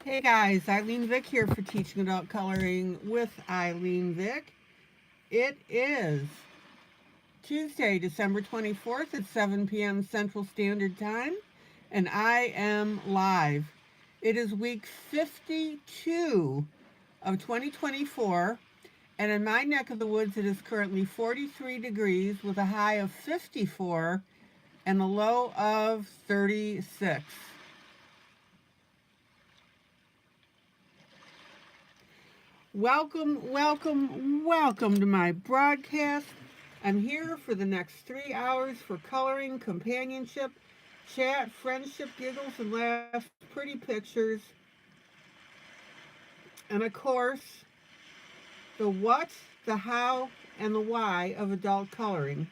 Hey guys, ILene Vick here for Teaching Adult Coloring with ILene Vick. It is Tuesday, December 24th at 7 p.m. Central Standard Time, and I am live. It is week 52 of 2024, and in my neck of the woods it is currently 43 degrees with a high of 54 and a low of 36. Welcome to my broadcast. I'm here for the next 3 hours for coloring, companionship, chat, friendship, giggles, and laughs, pretty pictures, and of course, the what, the how, and the why of adult coloring.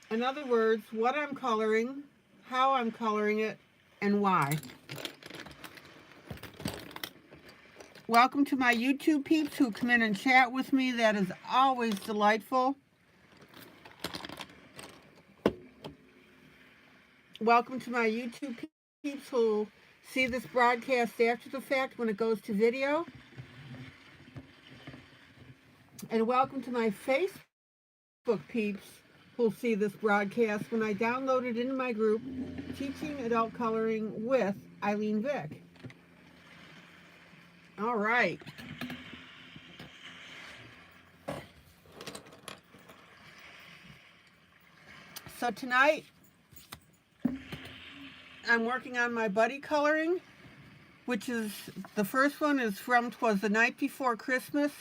In other words, what I'm coloring, how I'm coloring it, and why. Welcome to my YouTube peeps who come in and chat with me. That is always delightful. Welcome to my YouTube peeps who see this broadcast after the fact when it goes to video. And welcome to my Facebook peeps who'll see this broadcast when I download it into my group, Teaching Adult Coloring with ILene Vick. All right. So tonight, I'm working on my buddy coloring, which is, the first one is from 'Twas the Night Before Christmas,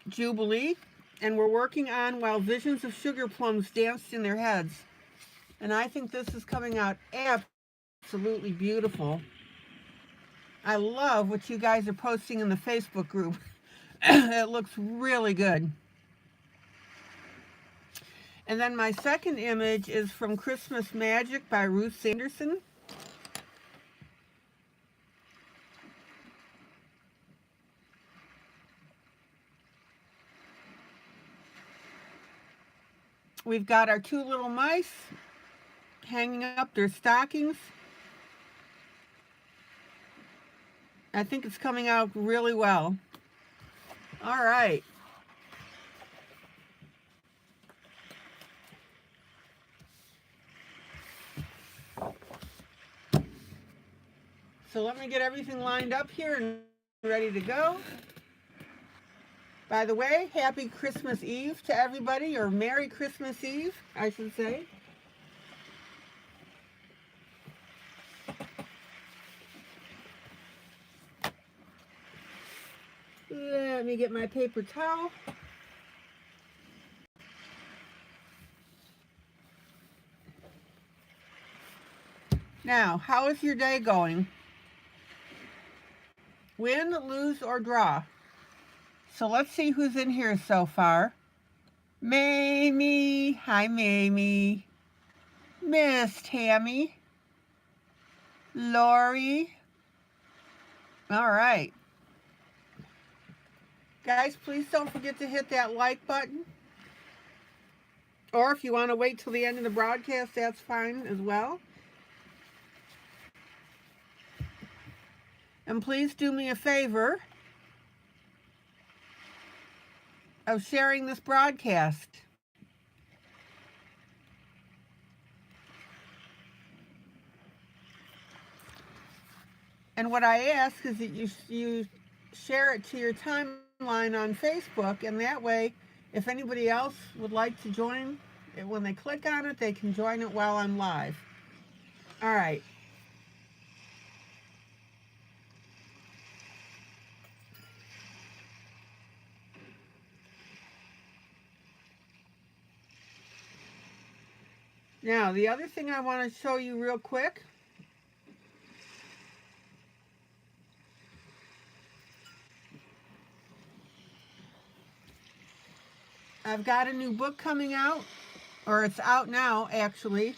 Jubilee, and we're working on While Visions of Sugar Plums Danced in Their Heads. And I think this is coming out absolutely beautiful. I love what you guys are posting in the Facebook group. It looks really good. And then my second image is from Christmas Magic by Ruth Sanderson. We've got our two little mice hanging up their stockings. I think it's coming out really well. All right. So let me get everything lined up here and ready to go. By the way, happy Christmas Eve to everybody, or Merry Christmas Eve, I should say. Let me get my paper towel. Now, how is your day going? Win, lose, or draw? So let's see who's in here so far. Mamie. Hi, Mamie. Miss Tammy. Lori. All right. Guys, please don't forget to hit that like button. Or if you want to wait till the end of the broadcast, that's fine as well. And please do me a favor of sharing this broadcast. And what I ask is that you share it to your timeline on Facebook, and that way, if anybody else would like to join, when they click on it, they can join it while I'm live. All right. Now, the other thing I want to show you real quick. I've got a new book coming out, or it's out now, actually.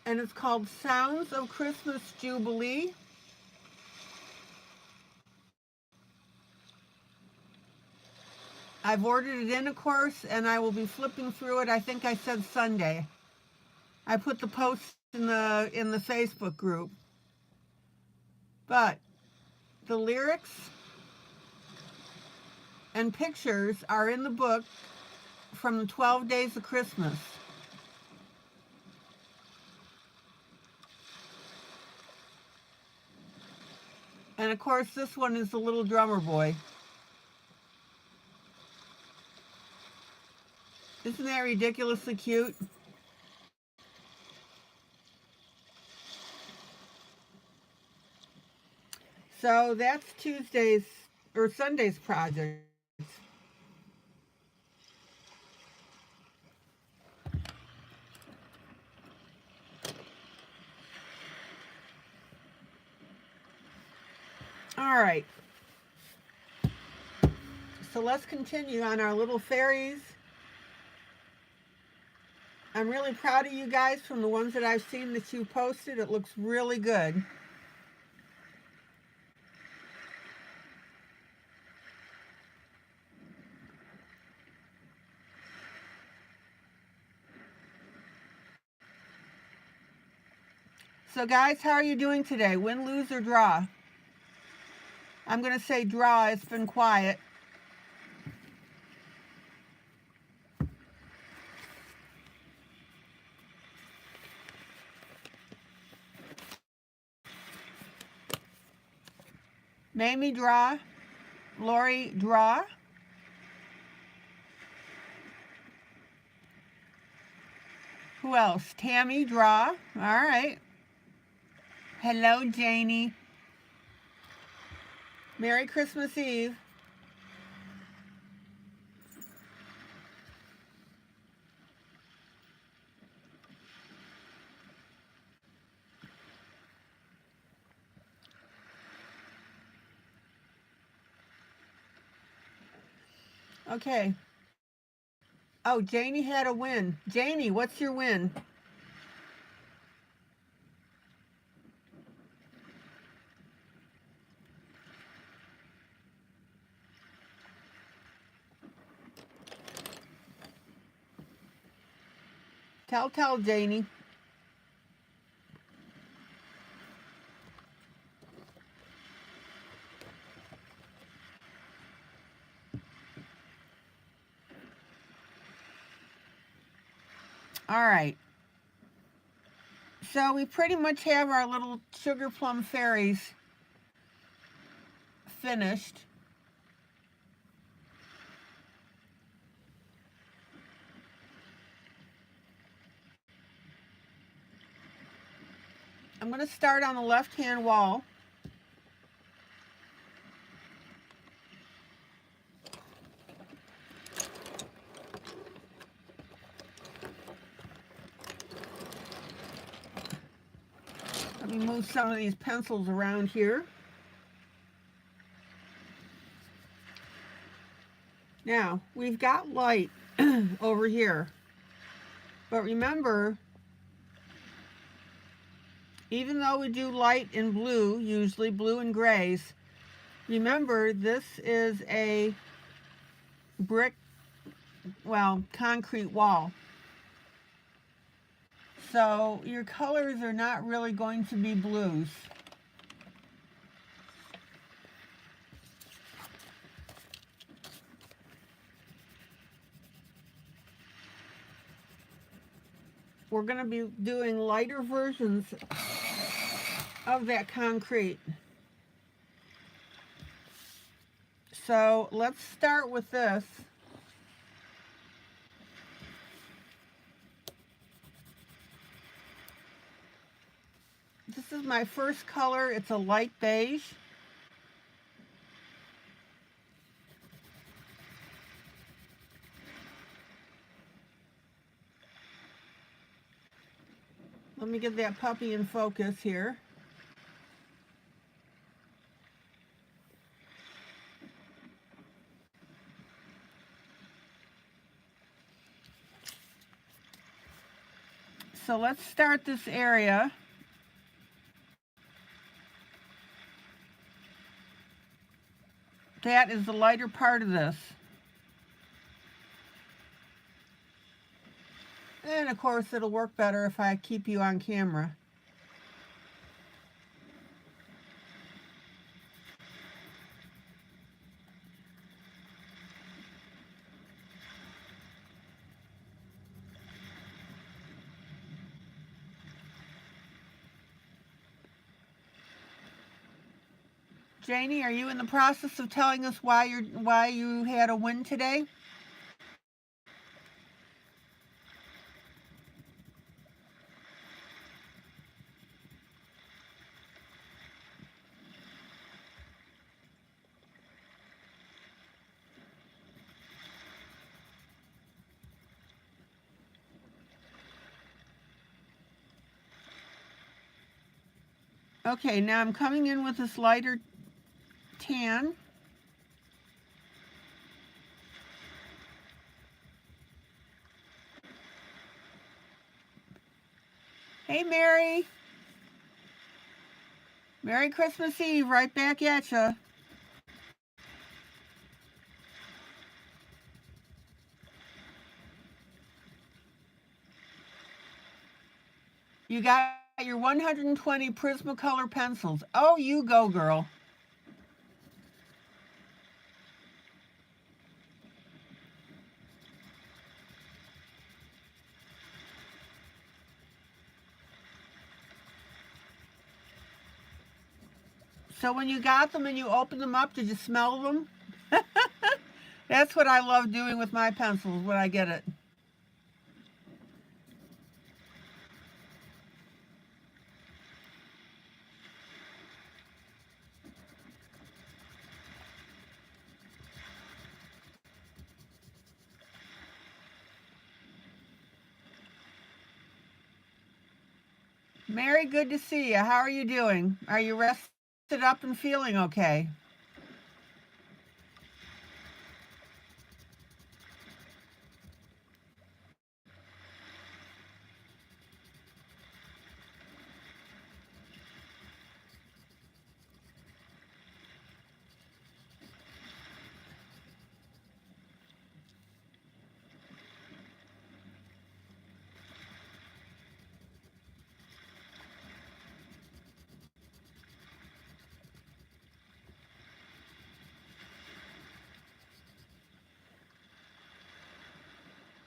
And it's called Sounds of Christmas Jubilee. I've ordered it in, of course, and I will be flipping through it. I think I said Sunday. I put the post in the Facebook group. But the lyrics and pictures are in the book from the 12 Days of Christmas. And of course, this one is the little drummer boy. Isn't that ridiculously cute? So that's Tuesday's or Sunday's project. All right. So let's continue on our little fairies. I'm really proud of you guys from the ones that I've seen that you posted. It looks really good. So guys, how are you doing today? Win, lose, or draw? I'm going to say draw. It's been quiet. Mamie, draw. Lori, draw. Who else? Tammy, draw. All right. Hello, Janie. Merry Christmas Eve. Okay. Oh, Janie had a win. Janie, what's your win? Tell, Janie. All right. So we pretty much have our little sugar plum fairies finished. I'm going to start on the left-hand wall. Let me move some of these pencils around here. Now, we've got light over here. But remember, even though we do light and blue, usually blue and grays, remember this is a brick, well, concrete wall. So your colors are not really going to be blues. We're going to be doing lighter versions of that concrete. So let's start with this. This is my first color. It's a light beige. Let me get that puppy in focus here. So let's start this area. That is the lighter part of this. And of course, it'll work better if I keep you on camera. Janie, are you in the process of telling us why you had a win today? Okay, now I'm coming in with this lighter tan. Hey, Mary. Merry Christmas Eve, right back at ya. You got your 120 Prismacolor pencils. Oh, you go, girl. So when you got them and you opened them up, did you smell them? That's what I love doing with my pencils when I get it. Mary, good to see you. How are you doing? Are you rested up and feeling okay?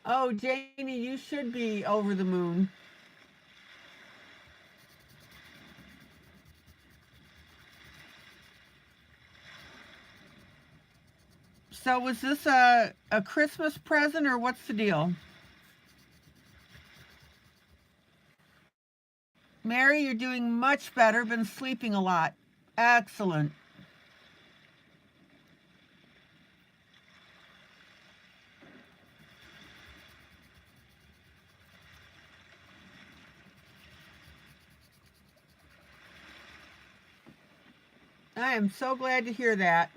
Oh, Janie, you should be over the moon. So was this a Christmas present or what's the deal? Mary, you're doing much better. Been sleeping a lot. Excellent. I am so glad to hear that.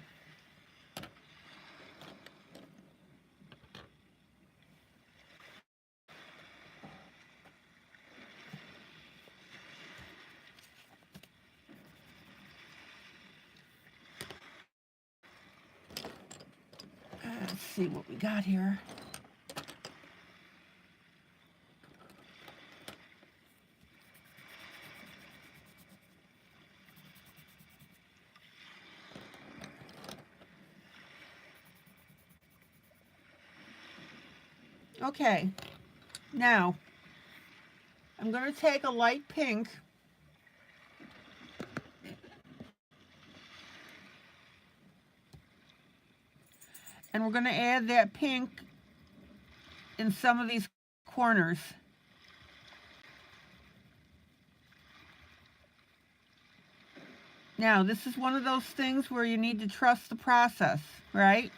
Let's see what we got here. Okay, now I'm going to take a light pink and we're going to add that pink in some of these corners. Now, this is one of those things where you need to trust the process, right?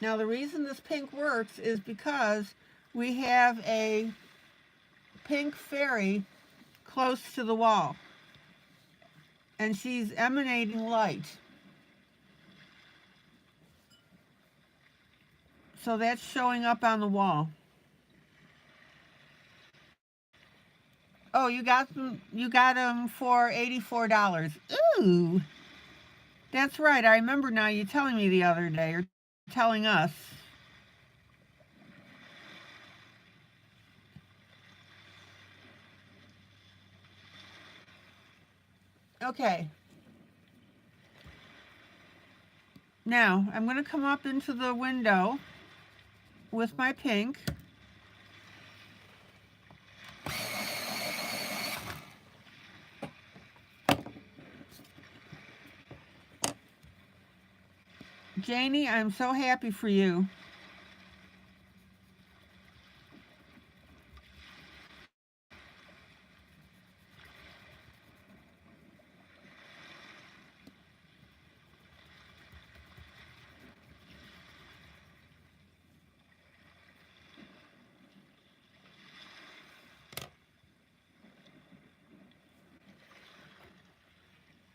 Now, the reason this pink works is because we have a pink fairy close to the wall, and she's emanating light. So that's showing up on the wall. Oh, you got them for $84. Ooh. That's right. I remember now you telling me the other day, or telling us. Okay. Now, I'm going to come up into the window with my pink. Janie, I'm so happy for you.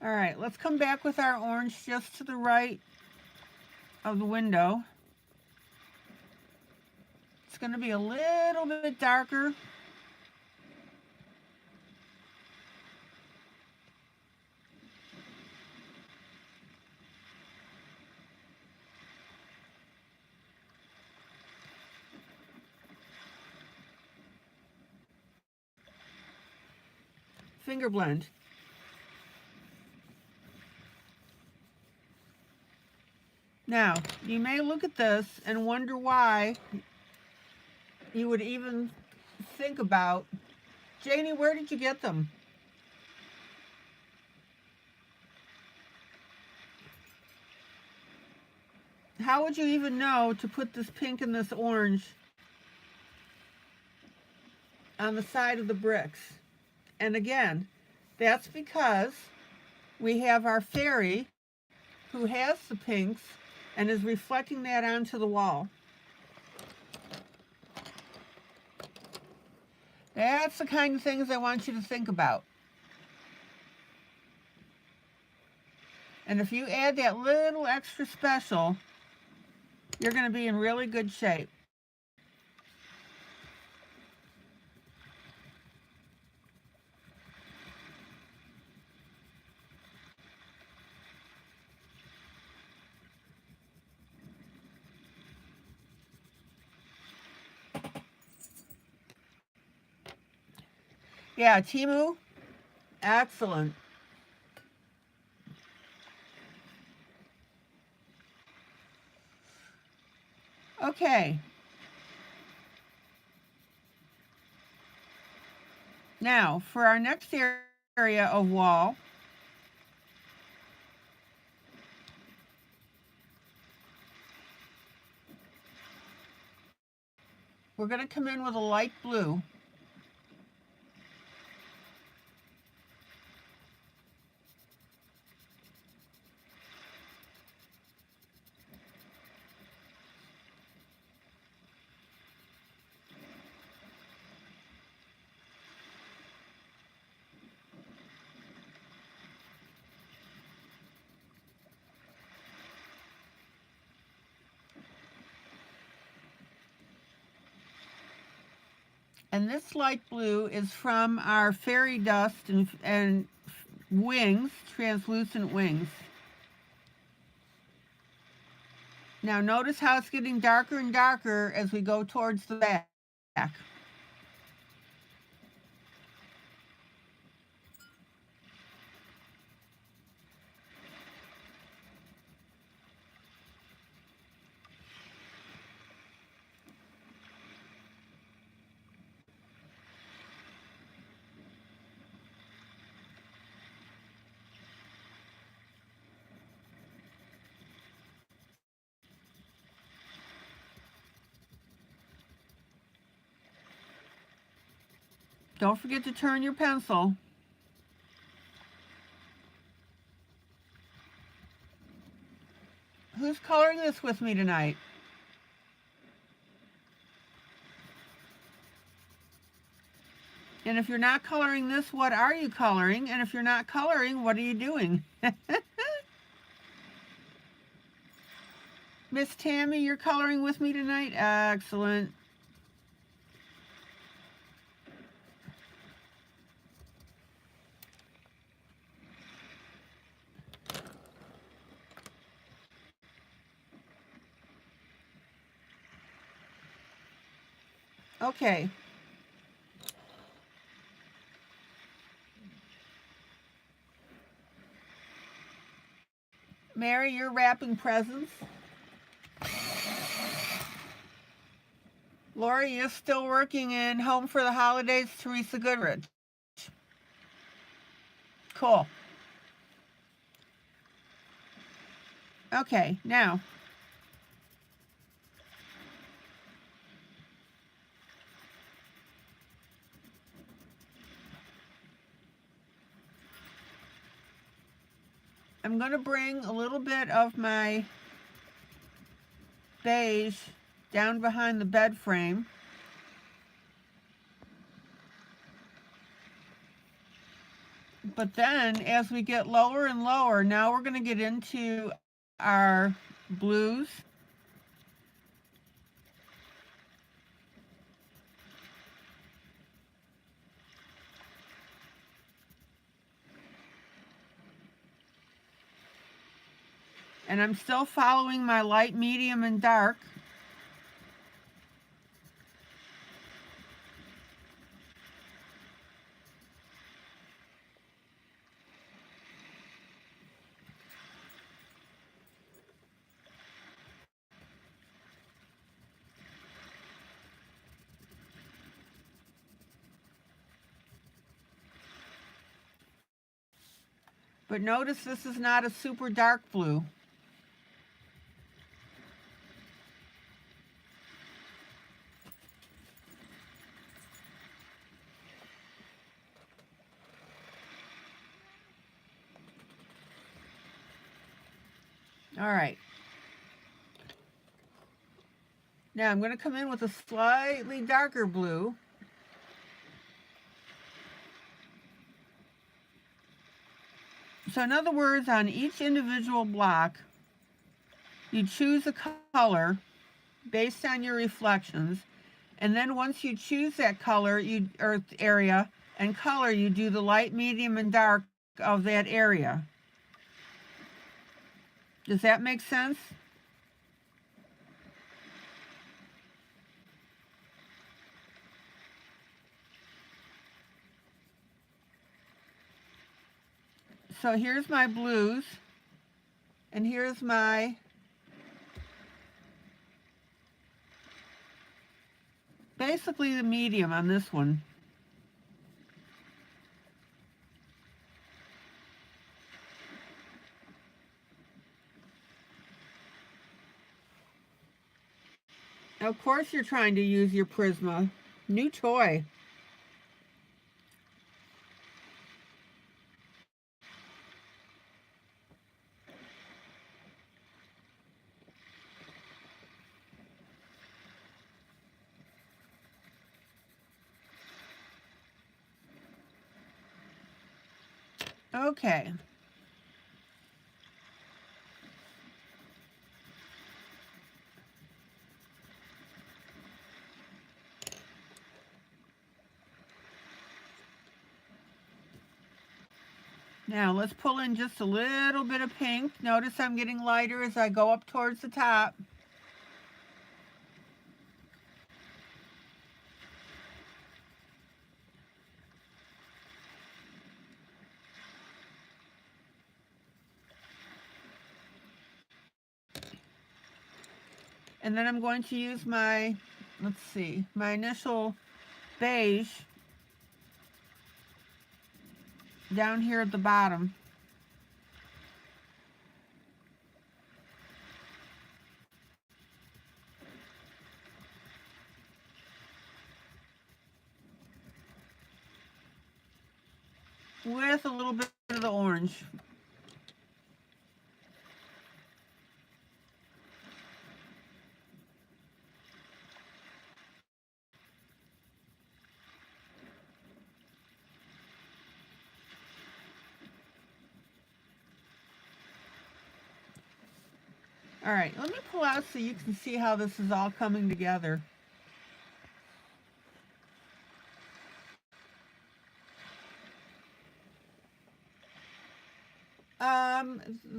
All right, let's come back with our orange just to the right of the window. It's going to be a little bit darker. Finger blend. Now, you may look at this and wonder why you would even think about, Janie, where did you get them? How would you even know to put this pink and this orange on the side of the bricks? And again, that's because we have our fairy who has the pinks and is reflecting that onto the wall. That's the kind of things I want you to think about. And if you add that little extra special, you're going to be in really good shape. Yeah, Timu, excellent. Okay. Now, for our next area of wall, we're going to come in with a light blue. And this light blue is from our fairy dust and wings, translucent wings. Now notice how it's getting darker and darker as we go towards the back. Don't forget to turn your pencil. Who's coloring this with me tonight? And if you're not coloring this, what are you coloring? And if you're not coloring, what are you doing? Miss Tammy, you're coloring with me tonight? Excellent. Okay. Mary, you're wrapping presents. Lori, you're still working in Home for the Holidays, Teresa Goodrich. Cool. Okay, now. I'm going to bring a little bit of my beige down behind the bed frame. But then as we get lower and lower, now we're going to get into our blues. And I'm still following my light, medium, and dark. But notice this is not a super dark blue. All right. Now I'm going to come in with a slightly darker blue. So in other words, on each individual block, you choose a color based on your reflections, and then once you choose that color, or area and color, you do the light, medium, and dark of that area. Does that make sense? So here's my blues, and here's my basically the medium on this one. Of course you're trying to use your Prisma. New toy. Okay. Now let's pull in just a little bit of pink. Notice I'm getting lighter as I go up towards the top. And then I'm going to use my, let's see, my initial beige down here at the bottom. With a little bit of the orange. All right, let me pull out so you can see how this is all coming together.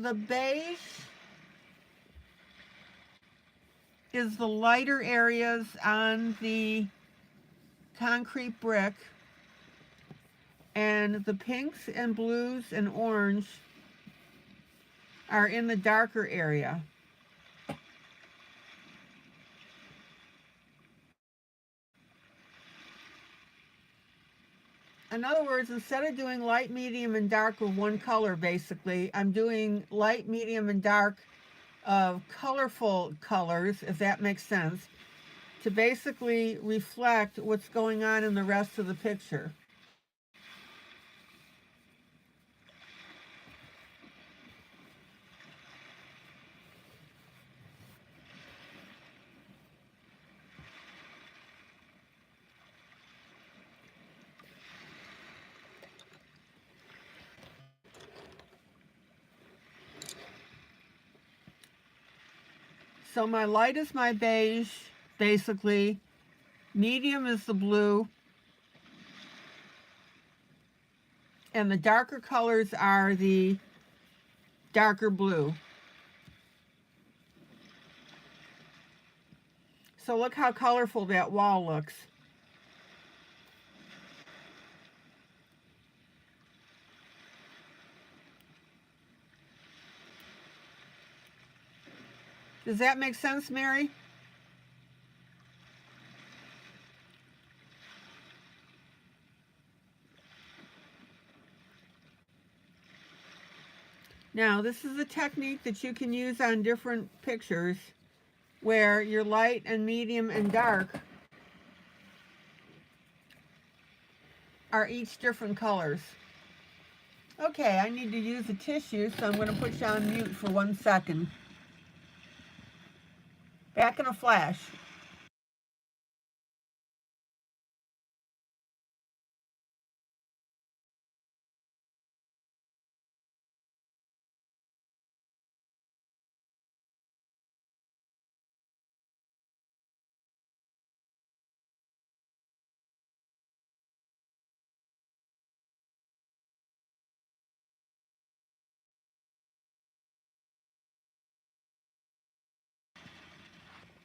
The beige is the lighter areas on the concrete brick, and the pinks and blues and orange are in the darker area. In other words, instead of doing light, medium, and dark with one color, basically, I'm doing light, medium, and dark of colorful colors, if that makes sense, to basically reflect what's going on in the rest of the picture. So my light is my beige, basically. Medium is the blue. And the darker colors are the darker blue. So look how colorful that wall looks. Does that make sense, Mary? Now, this is a technique that you can use on different pictures where your light and medium and dark are each different colors. Okay, I need to use a tissue, so I'm going to put you on mute for 1 second. Back in a flash.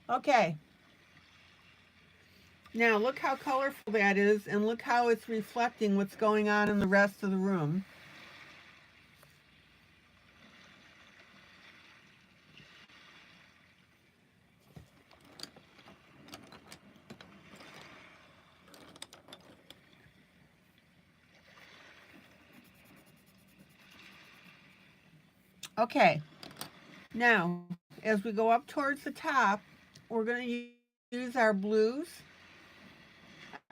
Okay. Now look how colorful that is, and look how it's reflecting what's going on in the rest of the room. Okay, now as we go up towards the top, we're going to use our blues,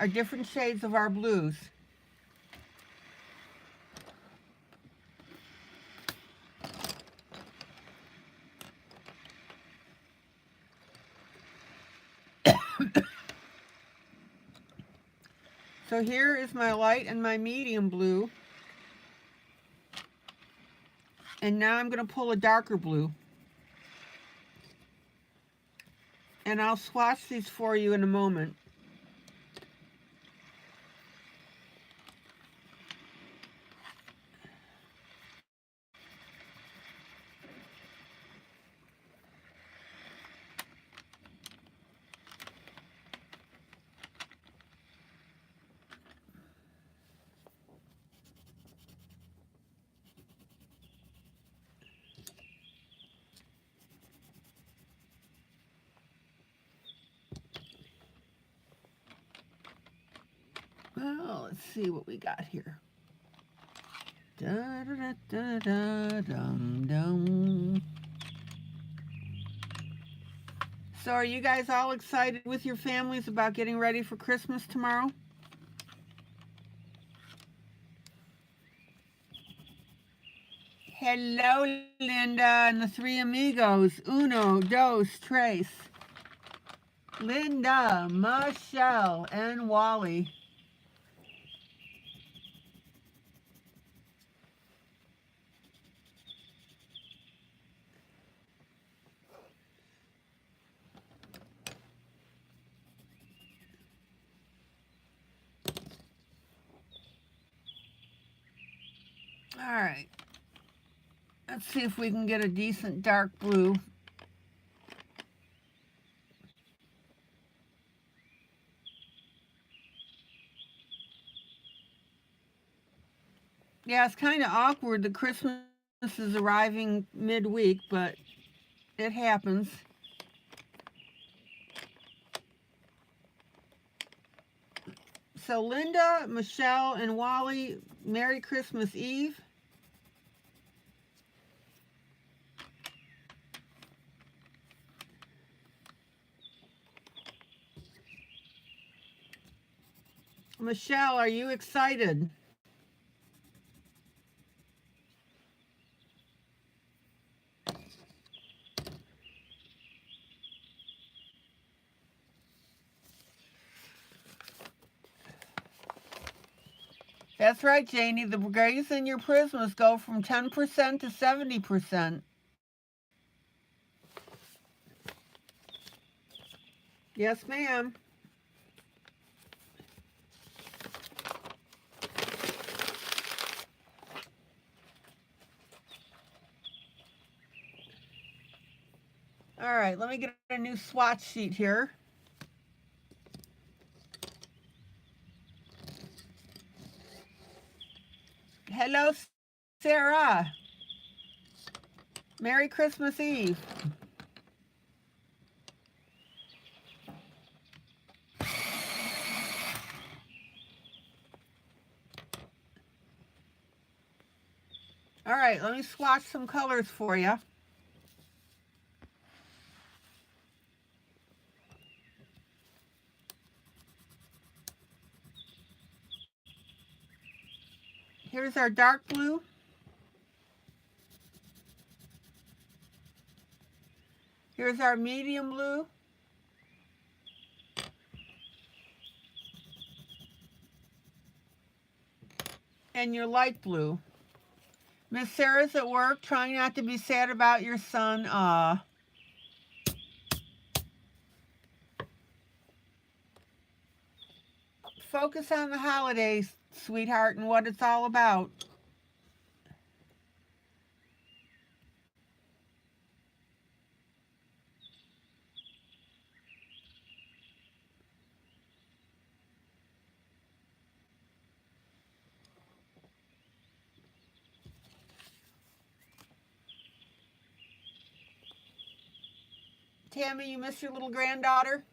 our different shades of our blues. So here is my light and my medium blue. And now I'm going to pull a darker blue. And I'll swatch these for you in a moment. Well, let's see what we got here. Da, da, da, da, dum, dum. So are you guys all excited with your families about getting ready for Christmas tomorrow? Hello, Linda and the three amigos, Uno, Dos, Tres. Linda, Michelle, and Wally. All right. Let's see if we can get a decent dark blue. Yeah, it's kind of awkward that Christmas is arriving midweek, but it happens. So Linda, Michelle, and Wally, Merry Christmas Eve. Michelle, are you excited? That's right, Janie. The grays in your prismas go from 10% to 70%. Yes, ma'am. All right, let me get a new swatch sheet here. Hello, Sarah. Merry Christmas Eve. All right, let me swatch some colors for you. Here's our dark blue. Here's our medium blue. And your light blue. Miss Sarah's at work, trying not to be sad about your son. Focus on the holidays, sweetheart, and what it's all about. Tammy, you miss your little granddaughter?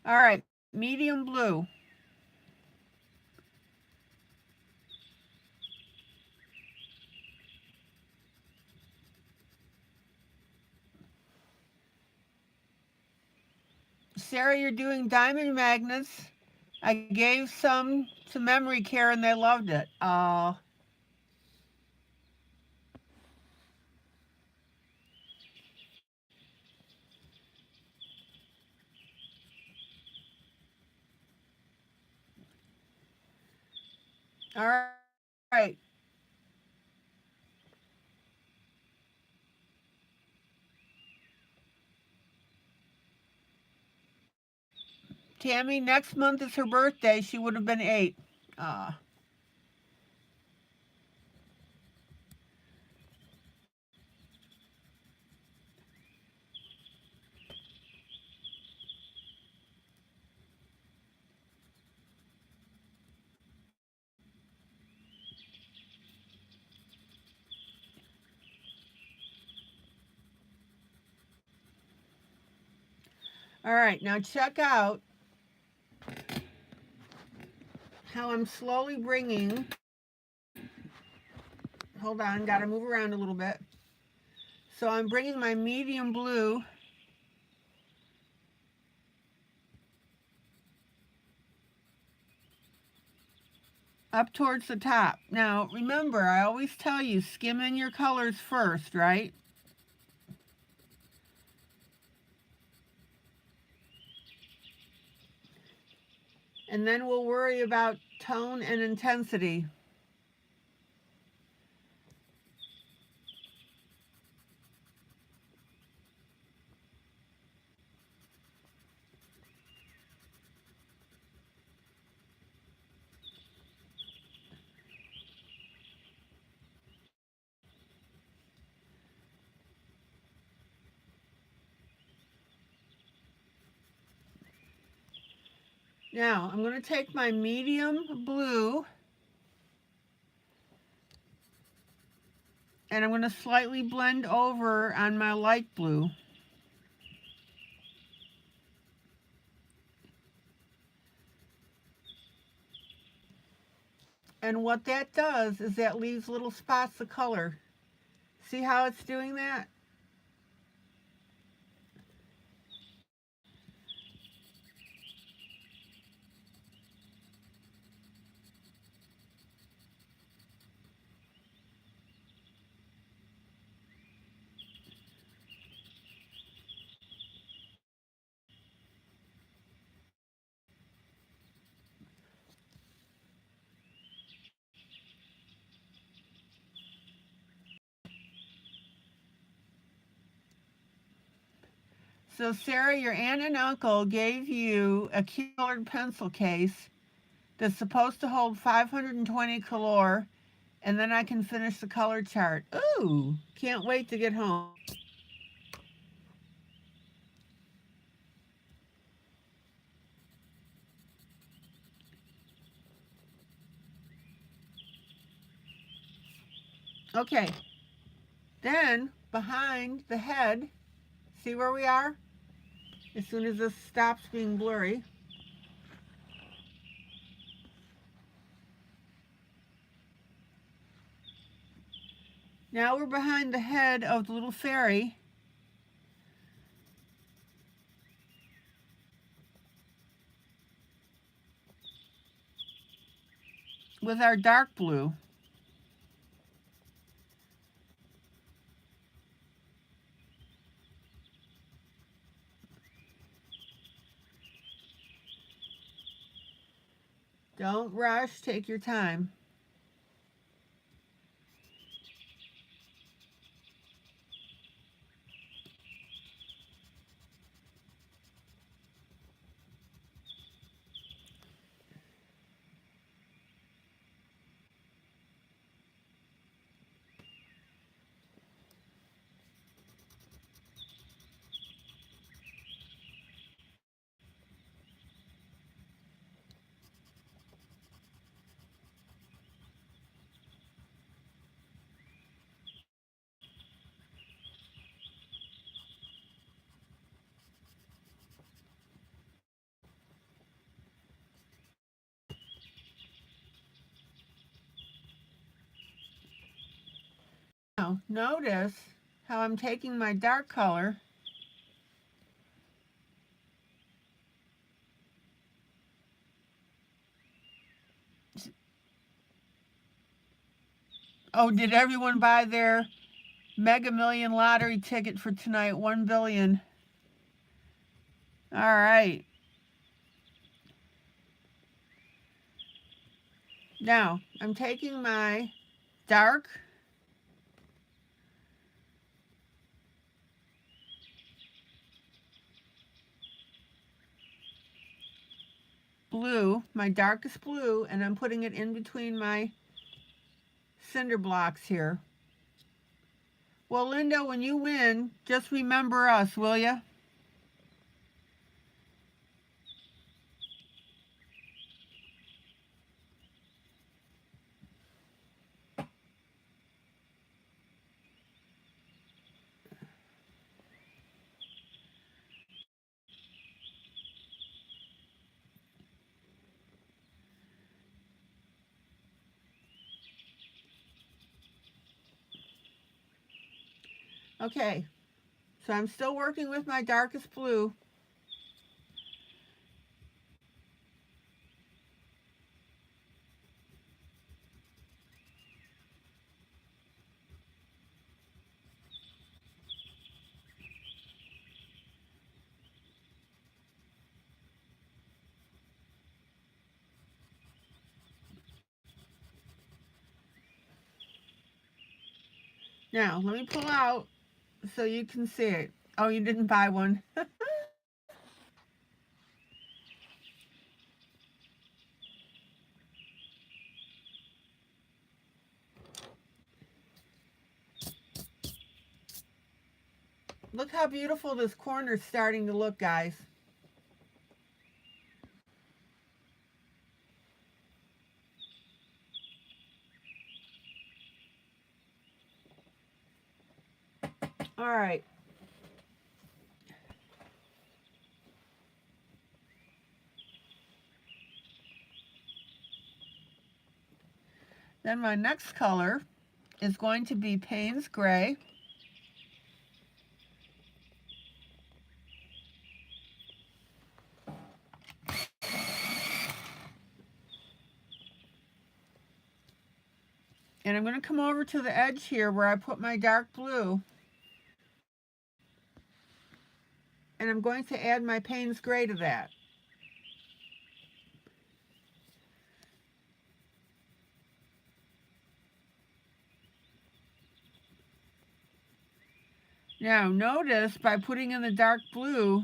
All right, medium blue. Sarah, you're doing diamond magnets. I gave some to memory care and they loved it. All right. Tammy, next month is her birthday. She would have been 8. Uh, all right, now check out how I'm slowly bringing. Hold on, got to move around a little bit. So I'm bringing my medium blue up towards the top. Now, remember, I always tell you, skim in your colors first, right? And then we'll worry about tone and intensity. Now, I'm going to take my medium blue and I'm going to slightly blend over on my light blue. And what that does is that leaves little spots of color. See how it's doing that? So Sarah, your aunt and uncle gave you a colored pencil case that's supposed to hold 520 color, and then I can finish the color chart. Ooh, can't wait to get home. Okay, then behind the head, see where we are? As soon as this stops being blurry. Now we're behind the head of the little fairy. With our dark blue. Don't rush, take your time. Now, notice how I'm taking my dark color Oh, did everyone buy their Mega Million lottery ticket for tonight? 1 billion. All right. Now, I'm taking my dark blue, my darkest blue, and I'm putting it in between my cinder blocks here. Well, Linda, when you win, just remember us, will ya? Okay, so I'm still working with my darkest blue. Now, let me pull out so you can see it. Oh, you didn't buy one. Look how beautiful this corner is starting to look, guys. All right. Then my next color is going to be Payne's Gray. And I'm going to come over to the edge here where I put my dark blue. And I'm going to add my Payne's Gray to that. Now notice by putting in the dark blue,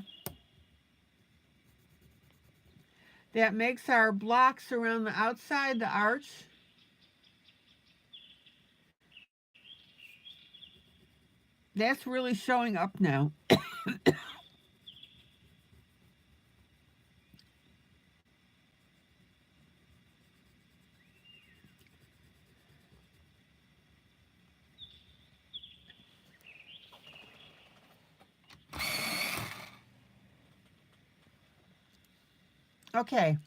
that makes our blocks around the outside the arch. That's really showing up now. Okay.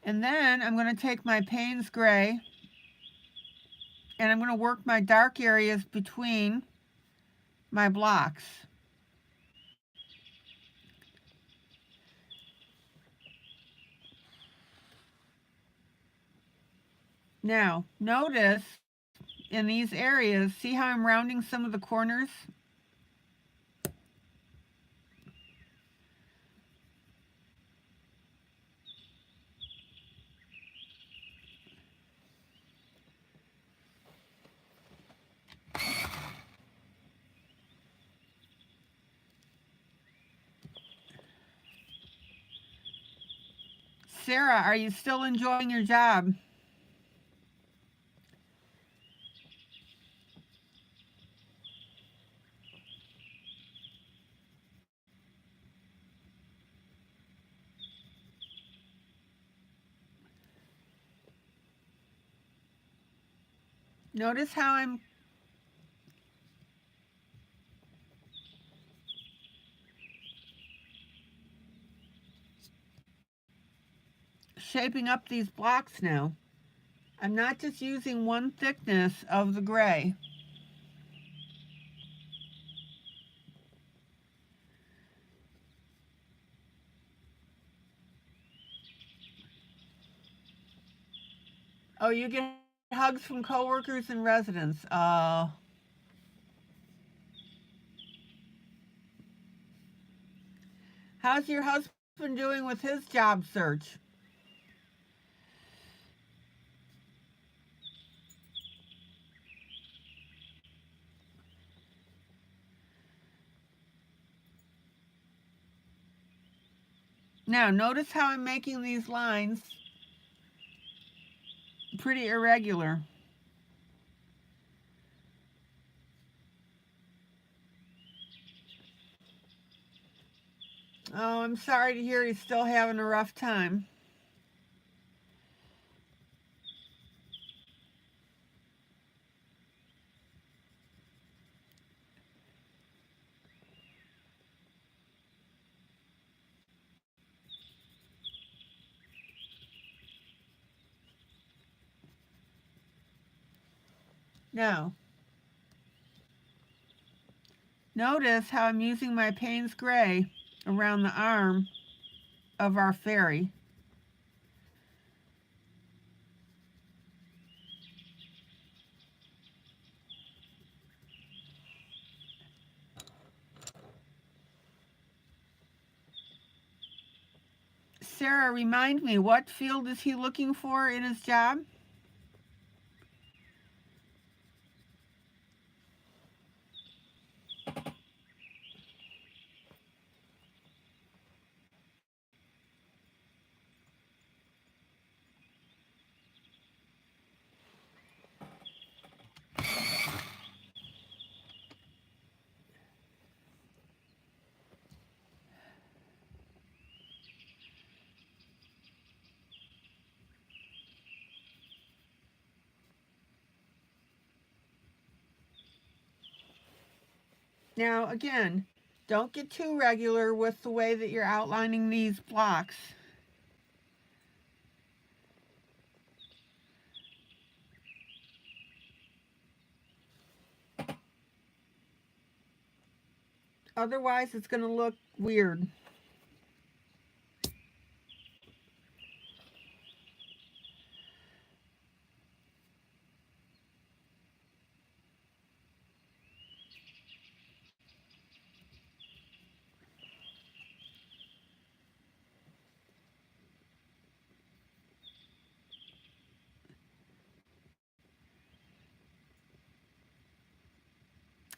And then I'm going to take my Payne's Gray and I'm going to work my dark areas between my blocks. Now, notice in these areas, see how I'm rounding some of the corners? Sarah, are you still enjoying your job? Notice how I'm shaping up these blocks now. I'm not just using one thickness of the gray. Oh, you get hugs from coworkers and residents. How's your husband doing with his job search? Now, notice how I'm making these lines pretty irregular. Oh, I'm sorry to hear he's still having a rough time. Now, notice how I'm using my Payne's Gray around the arm of our fairy. Sarah, remind me, what field is he looking for in his job? Now again, don't get too regular with the way that you're outlining these blocks. Otherwise, it's going to look weird.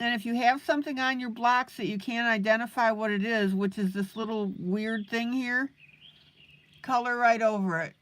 And if you have something on your blocks that you can't identify what it is, which is this little weird thing here, color right over it.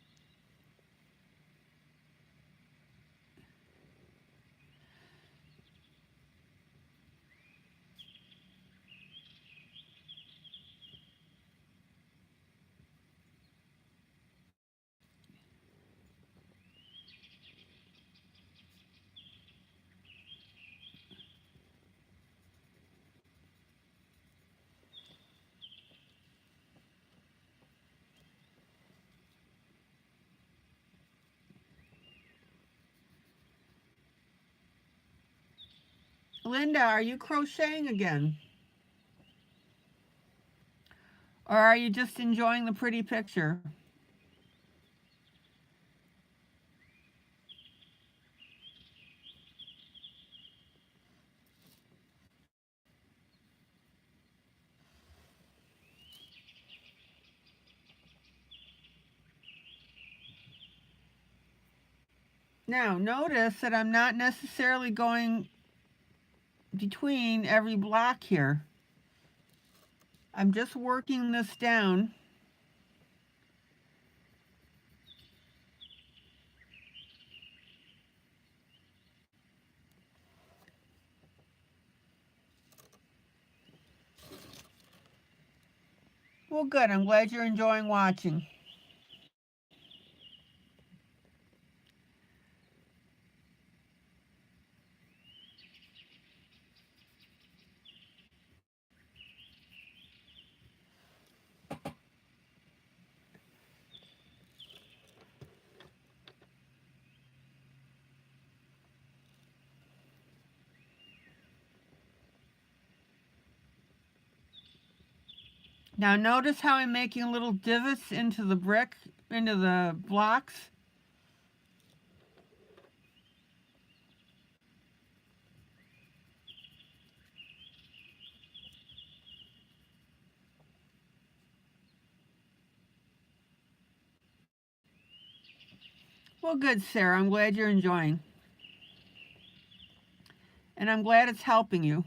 Linda, are you crocheting again? Or are you just enjoying the pretty picture? Now, notice that I'm not necessarily going between every block here. I'm just working this down. Well, good. I'm glad you're enjoying watching. Now notice how I'm making little divots into the brick, into the blocks. Well, good, Sarah. I'm glad you're enjoying. And I'm glad it's helping you.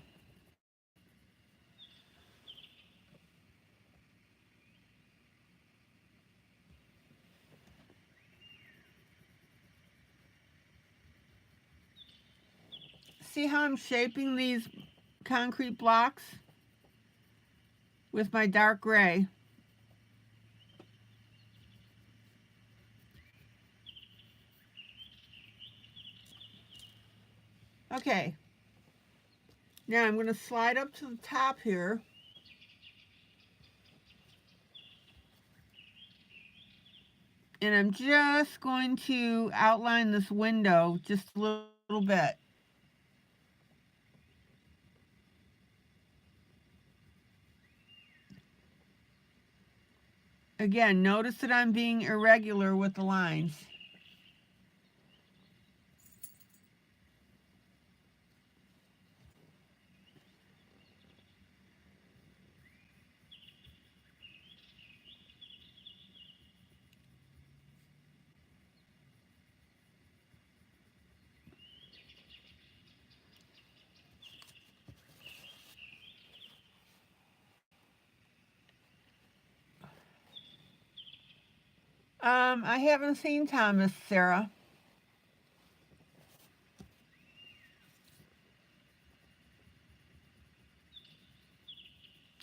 See how I'm shaping these concrete blocks with my dark gray? Okay. Now I'm going to slide up to the top here. And I'm just going to outline this window just a little bit. Again, notice that I'm being irregular with the lines. I haven't seen Thomas, Sarah.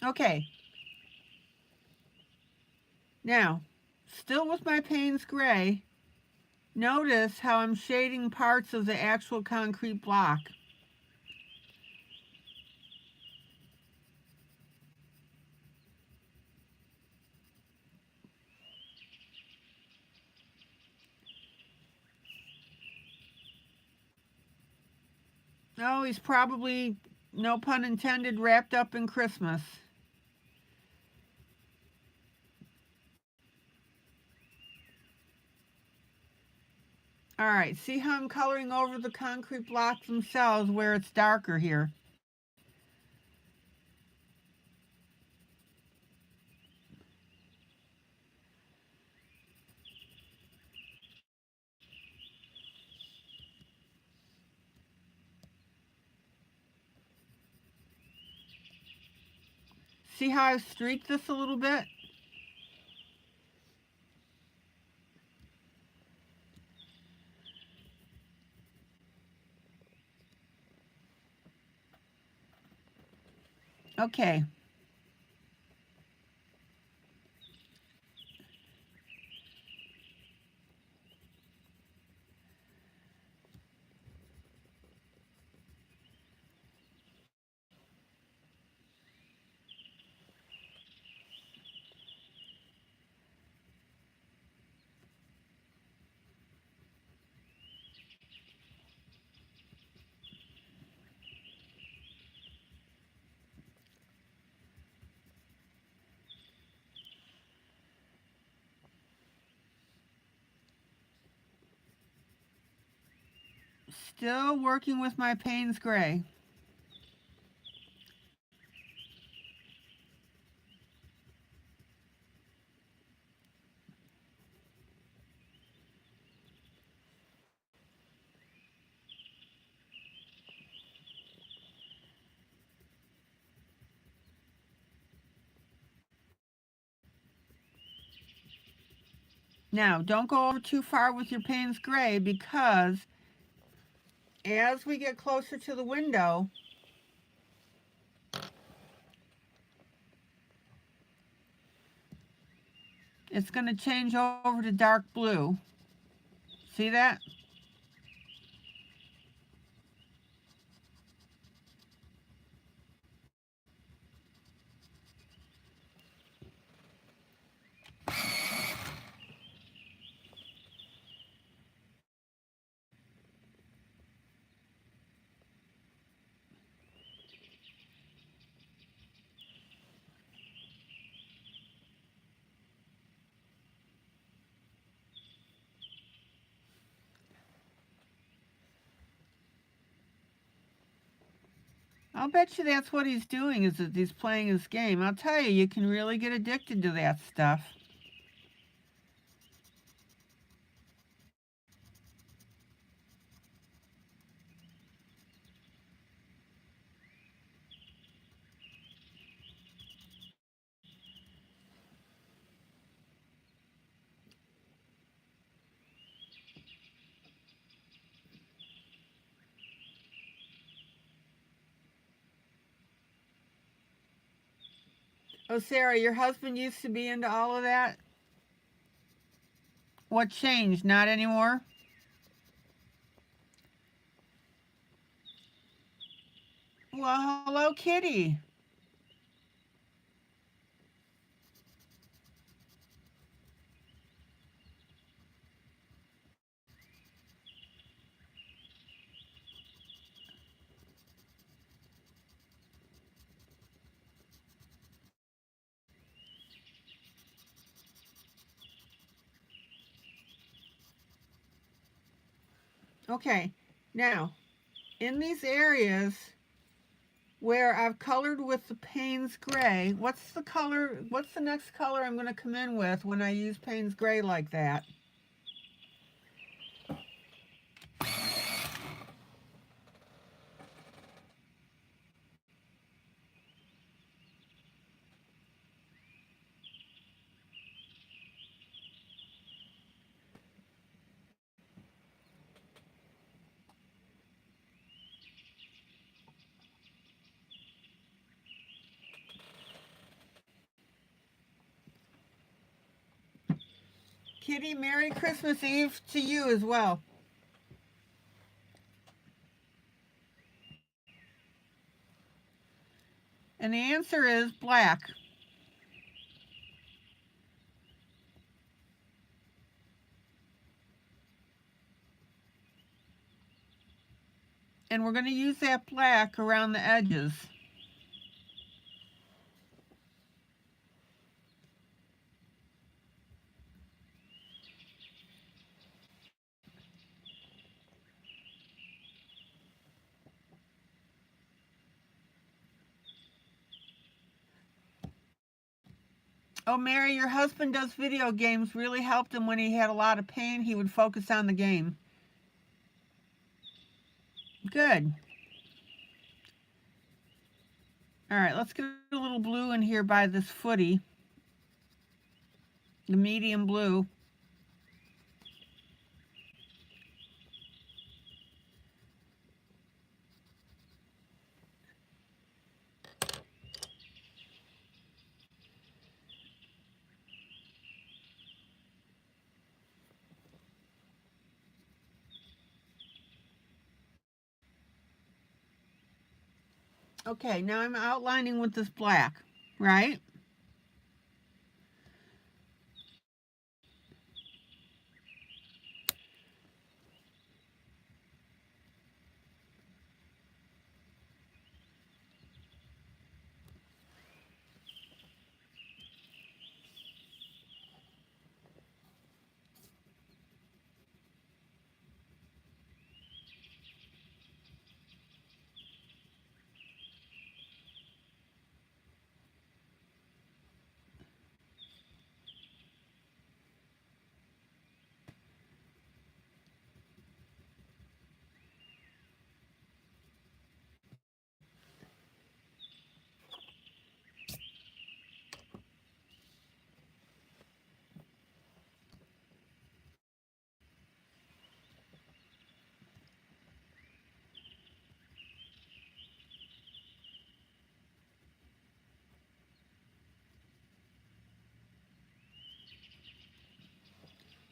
Okay. Now, still with my Payne's Gray, notice how I'm shading parts of the actual concrete block. Oh, he's probably, no pun intended, wrapped up in Christmas. All right, see how I'm coloring over the concrete blocks themselves where it's darker here. See how I've streaked this a little bit? Okay. Still working with my Payne's Gray. Now, don't go over too far with your Payne's Gray, because as we get closer to the window, it's going to change over to dark blue. See that? I'll bet you that's what he's doing, is that he's playing his game. I'll tell you, you can really get addicted to that stuff. Oh, Sarah, your husband used to be into all of that? What changed? Not anymore? Well, hello, Kitty. Okay, now, in these areas where I've colored with the Payne's Gray, what's the next color I'm going to come in with when I use Payne's Gray like that? Kitty, Merry Christmas Eve to you as well. And the answer is black. And we're going to use that black around the edges. Oh, Mary, your husband does video games. Really helped him when he had a lot of pain. He would focus on the game. Good. All right, let's get a little blue in here by this footy. The medium blue. Okay, now I'm outlining with this black, right?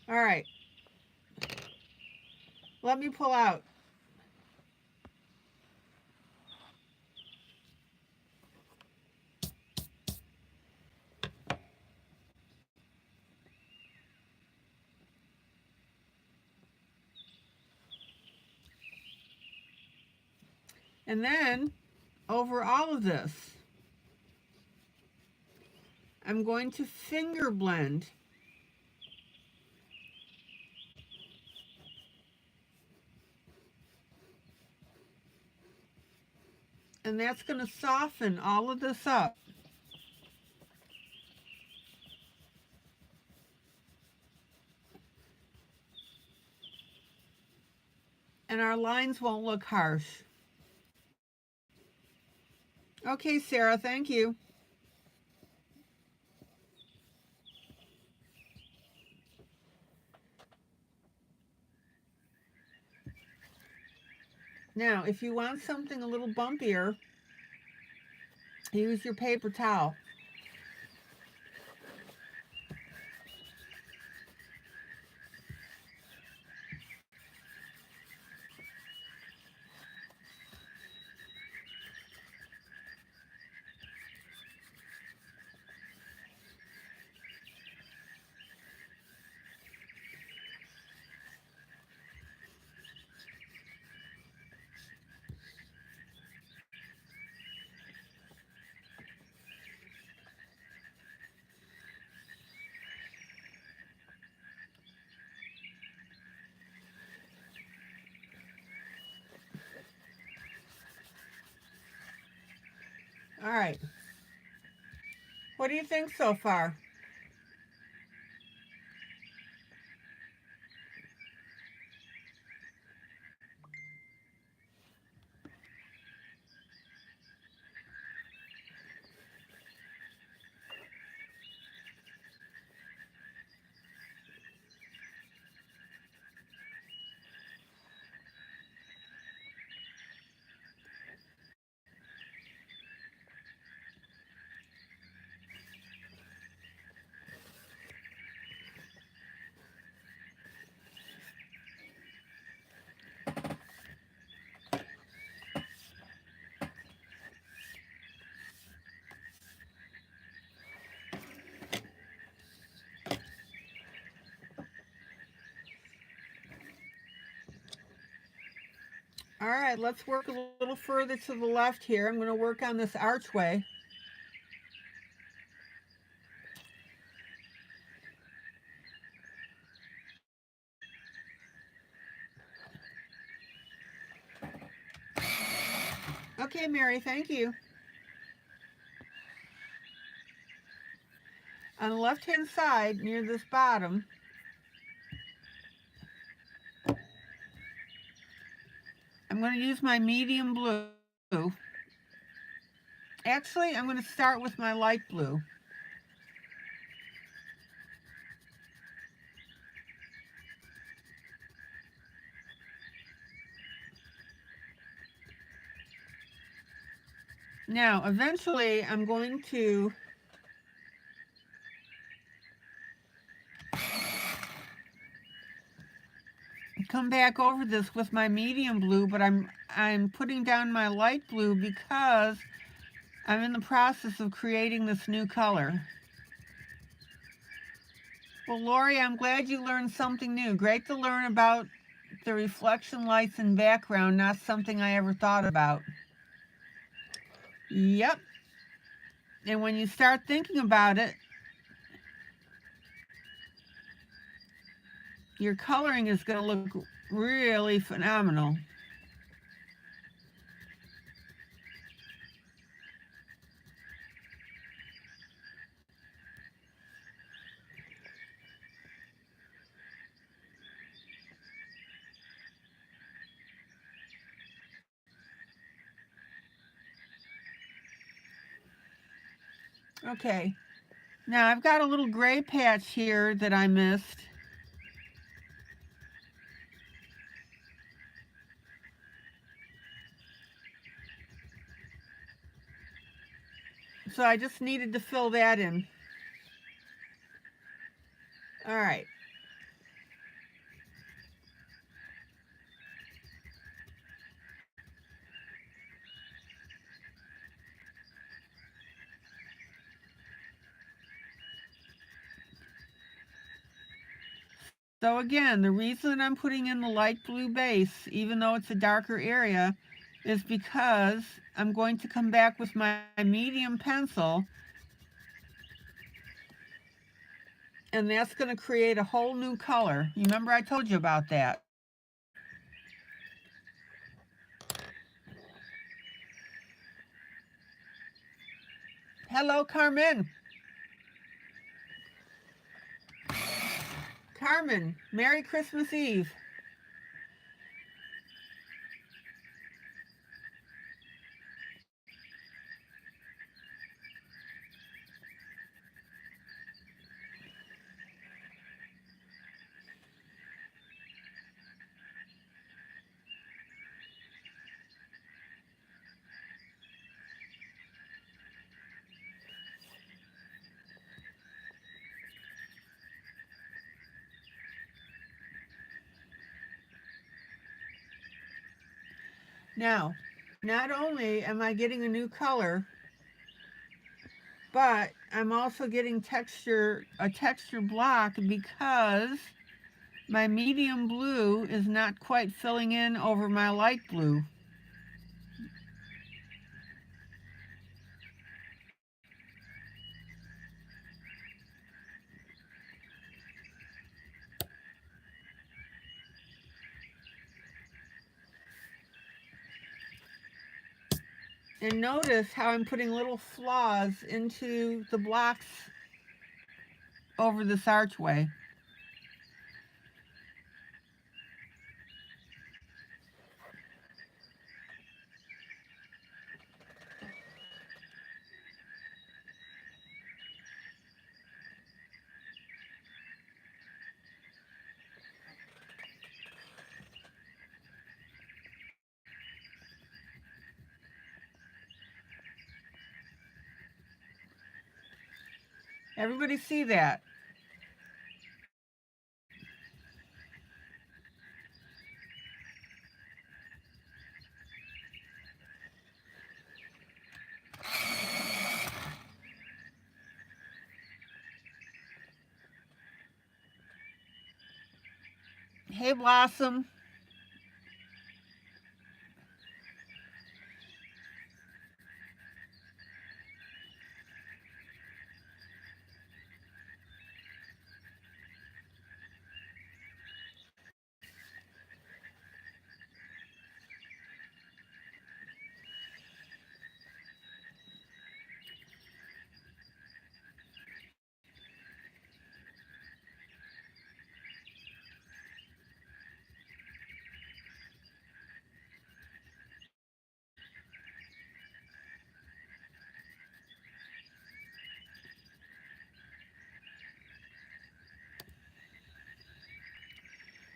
All right. Let me pull out. And then over all of this, I'm going to finger blend. And that's going to soften all of this up. And our lines won't look harsh. Okay, Sarah, thank you. Now, if you want something a little bumpier, use your paper towel. All right. What do you think so far? All right, let's work a little further to the left here. I'm going to work on this archway. Okay, Mary, thank you. On the left-hand side, near this bottom, I'm going to use my medium blue. Actually, I'm going to start with my light blue. Now, eventually, I'm going to come back over this with my medium blue, but I'm putting down my light blue because I'm in the process of creating this new color. Well, Lori, I'm glad you learned something new. Great to learn about the reflection lights and background, not something I ever thought about. Yep. And when you start thinking about it, your coloring is going to look really phenomenal. Okay, now I've got a little gray patch here that I missed. So I just needed to fill that in. All right. So again, the reason I'm putting in the light blue base, even though it's a darker area, is because I'm going to come back with my medium pencil, and that's going to create a whole new color. You remember I told you about that. Hello, Carmen. Carmen, Merry Christmas Eve. Now, not only am I getting a new color, but I'm also getting a texture block because my medium blue is not quite filling in over my light blue. And notice how I'm putting little flaws into the blocks over this archway. Everybody see that? Hey, Blossom.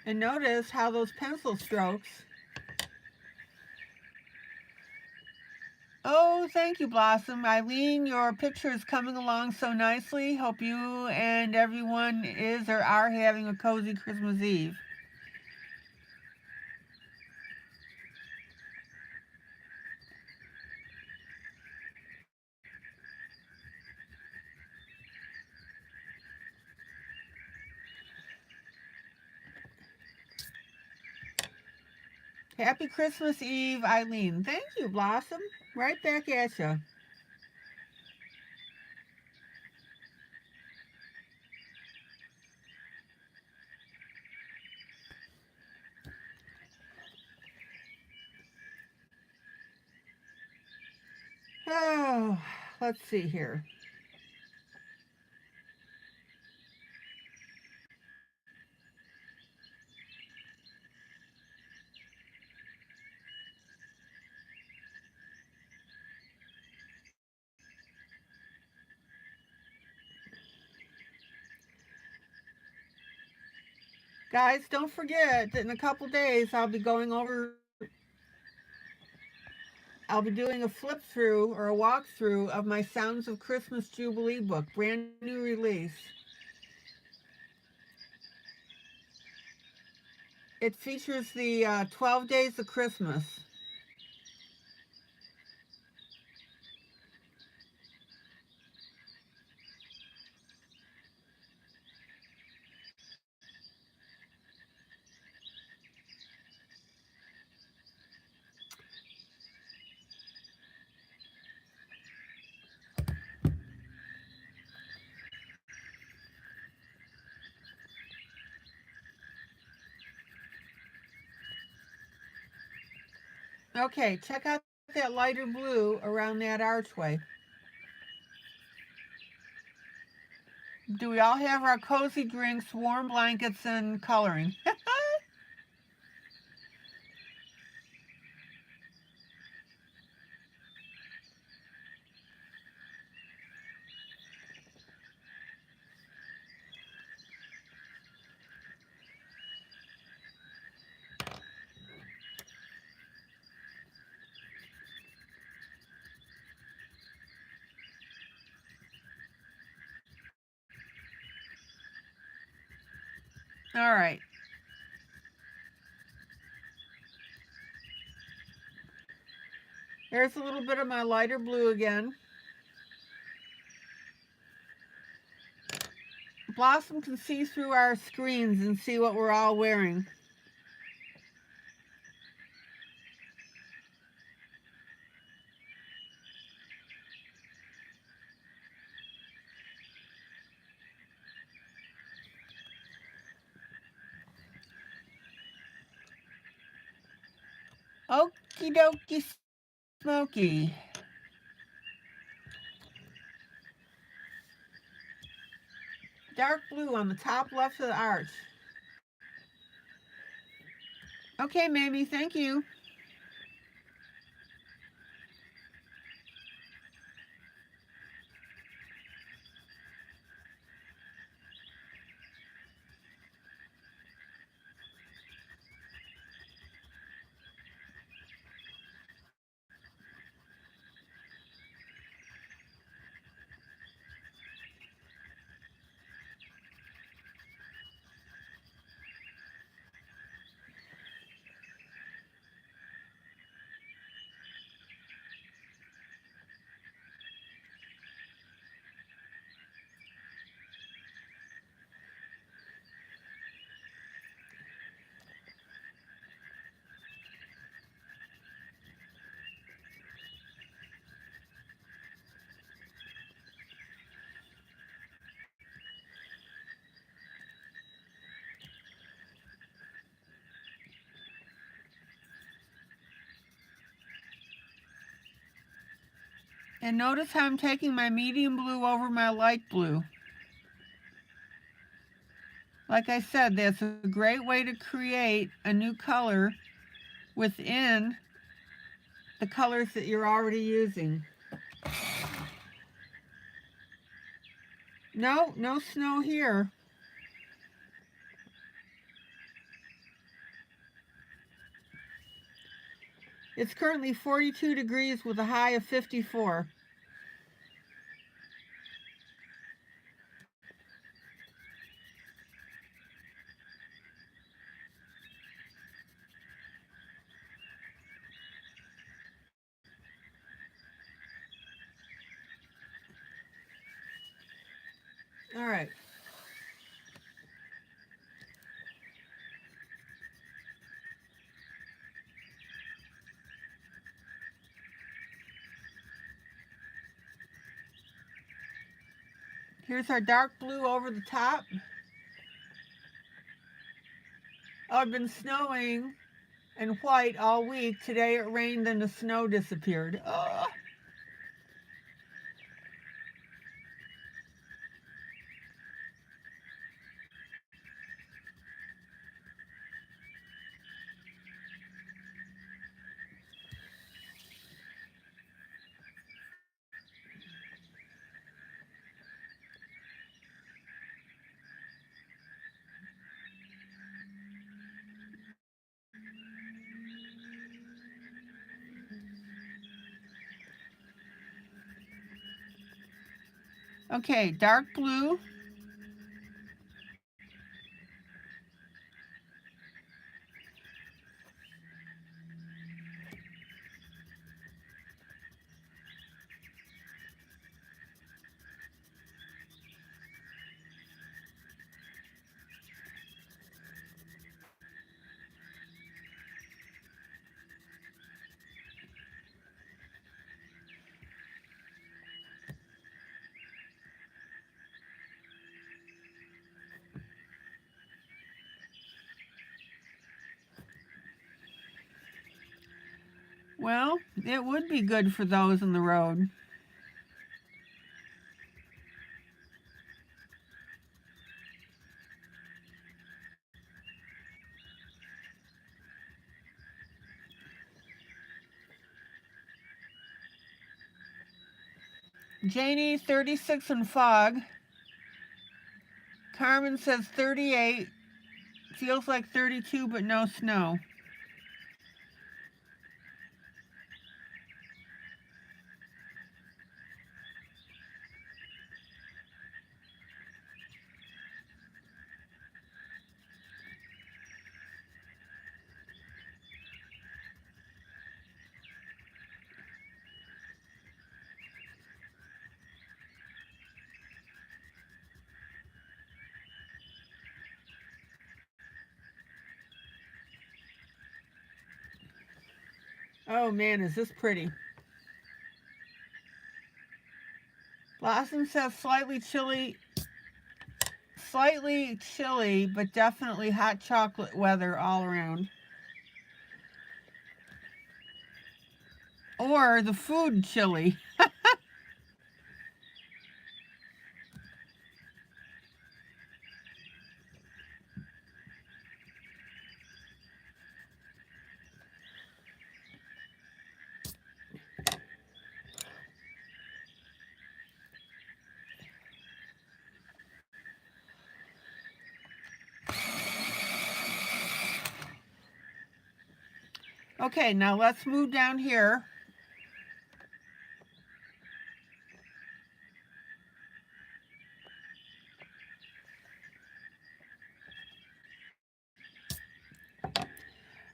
And notice how those pencil strokes. Oh, thank you, Blossom. ILene, your picture is coming along so nicely. Hope you and everyone is or are having a cozy Christmas Eve. Happy Christmas Eve, ILene. Thank you, Blossom. Right back at you. Oh, let's see here. Guys, don't forget that in a couple days I'll be doing a flip through or a walkthrough of my Sounds of Christmas Jubilee book, brand new release. It features the 12 Days of Christmas. Okay, check out that lighter blue around that archway. Do we all have our cozy drinks, warm blankets, and coloring? All right. There's a little bit of my lighter blue again. Blossom can see through our screens and see what we're all wearing. Okie dokie smoky. Dark blue on the top left of the arch. Okay, Mamie, thank you. And notice how I'm taking my medium blue over my light blue. Like I said, that's a great way to create a new color within the colors that you're already using. No snow here. It's currently 42 degrees with a high of 54. All right. Here's our dark blue over the top. Oh, it's been snowing and white all week. Today it rained and the snow disappeared. Oh. Okay, dark blue. Well, it would be good for those in the road. Janie, 36 and fog. Carmen says 38. Feels like 32, but no snow. Oh man, is this pretty. Blossom says slightly chilly, but definitely hot chocolate weather all around. Or the food chilly. Okay, now let's move down here.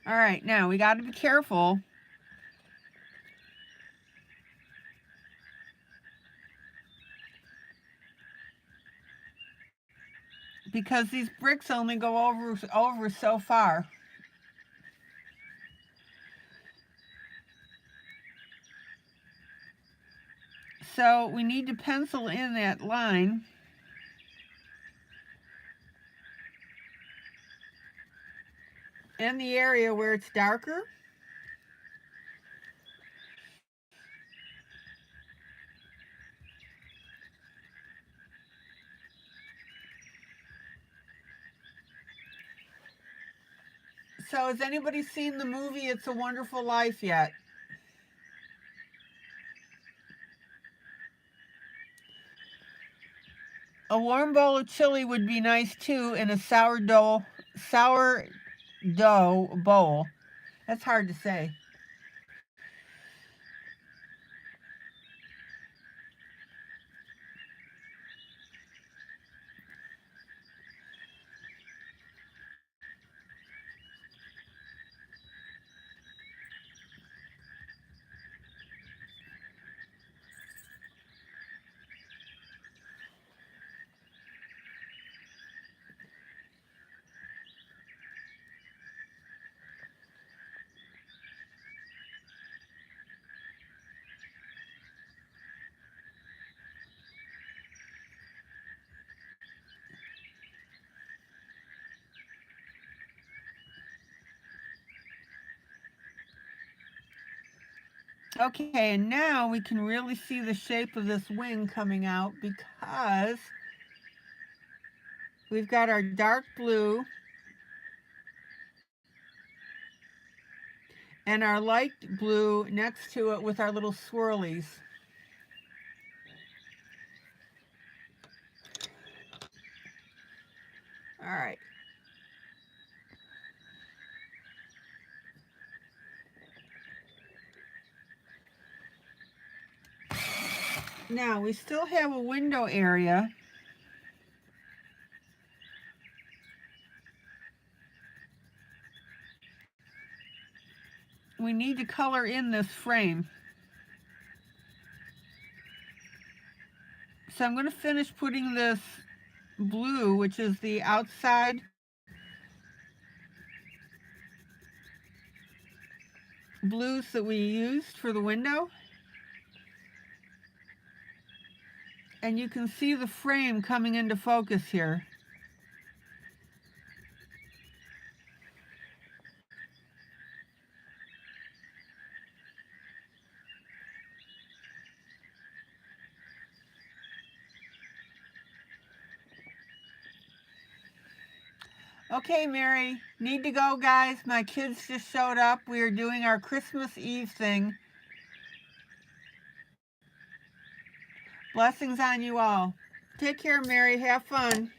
All right, now we got to be careful. Because these bricks only go over so far. So we need to pencil in that line. In the area where it's darker. So has anybody seen the movie It's a Wonderful Life yet? A warm bowl of chili would be nice too in a sourdough bowl. That's hard to say. Okay, and now we can really see the shape of this wing coming out because we've got our dark blue and our light blue next to it with our little swirlies. All right. Now we still have a window area. We need to color in this frame. So I'm going to finish putting this blue, which is the outside blues that we used for the window. And you can see the frame coming into focus here. Okay, Mary, need to go, guys. My kids just showed up. We are doing our Christmas Eve thing. Blessings on you all. Take care, Mary. Have fun.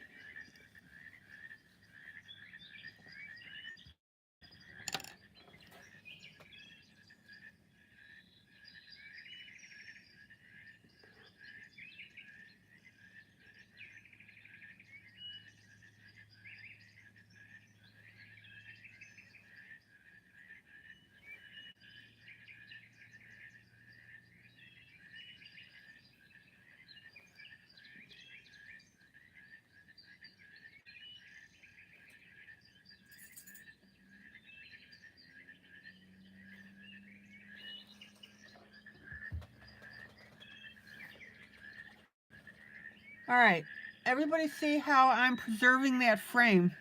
All right, everybody see how I'm preserving that frame?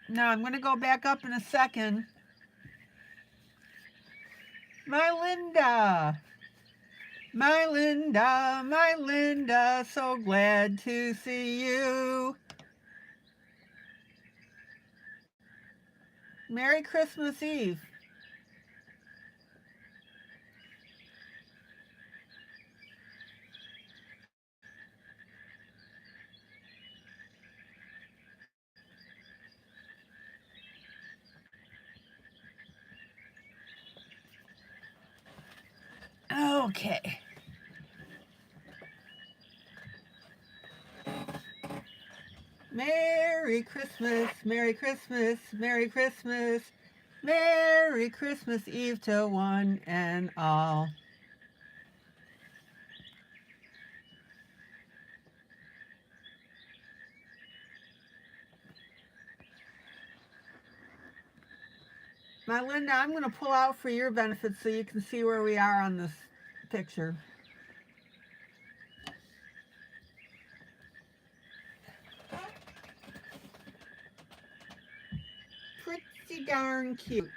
Now I'm going to go back up in a second. My Linda, my Linda, so glad to see you. Merry Christmas Eve. Okay. Merry Christmas, Merry Christmas, Merry Christmas, Merry Christmas Eve to one and all. My Linda, I'm going to pull out for your benefit so you can see where we are on this picture. Pretty darn cute.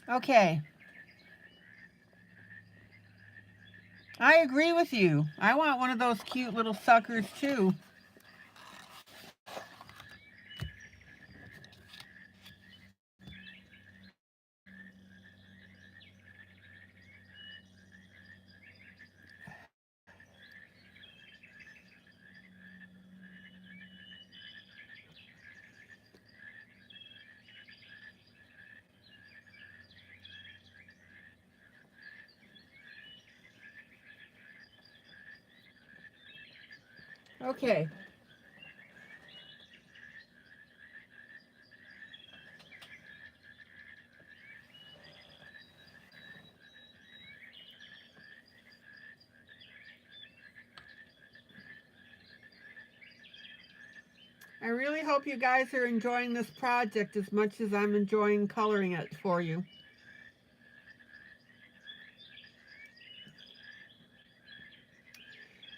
Okay. I agree with you. I want one of those cute little suckers too. Okay. I really hope you guys are enjoying this project as much as I'm enjoying coloring it for you.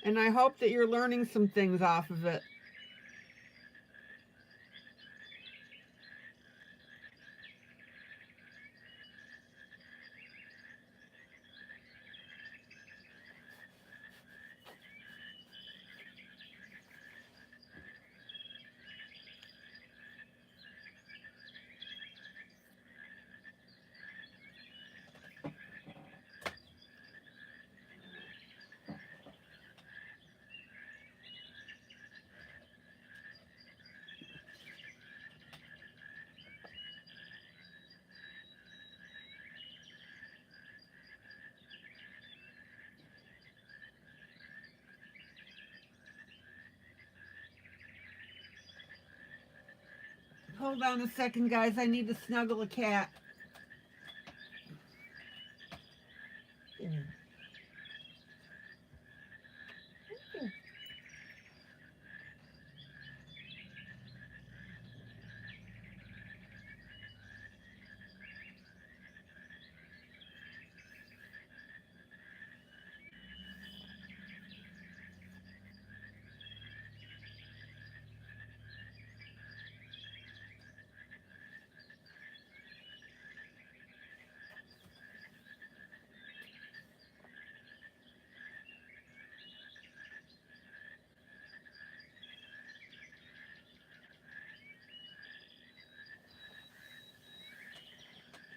And I hope that you're learning some things off of it. Hold on a second, guys. I need to snuggle a cat.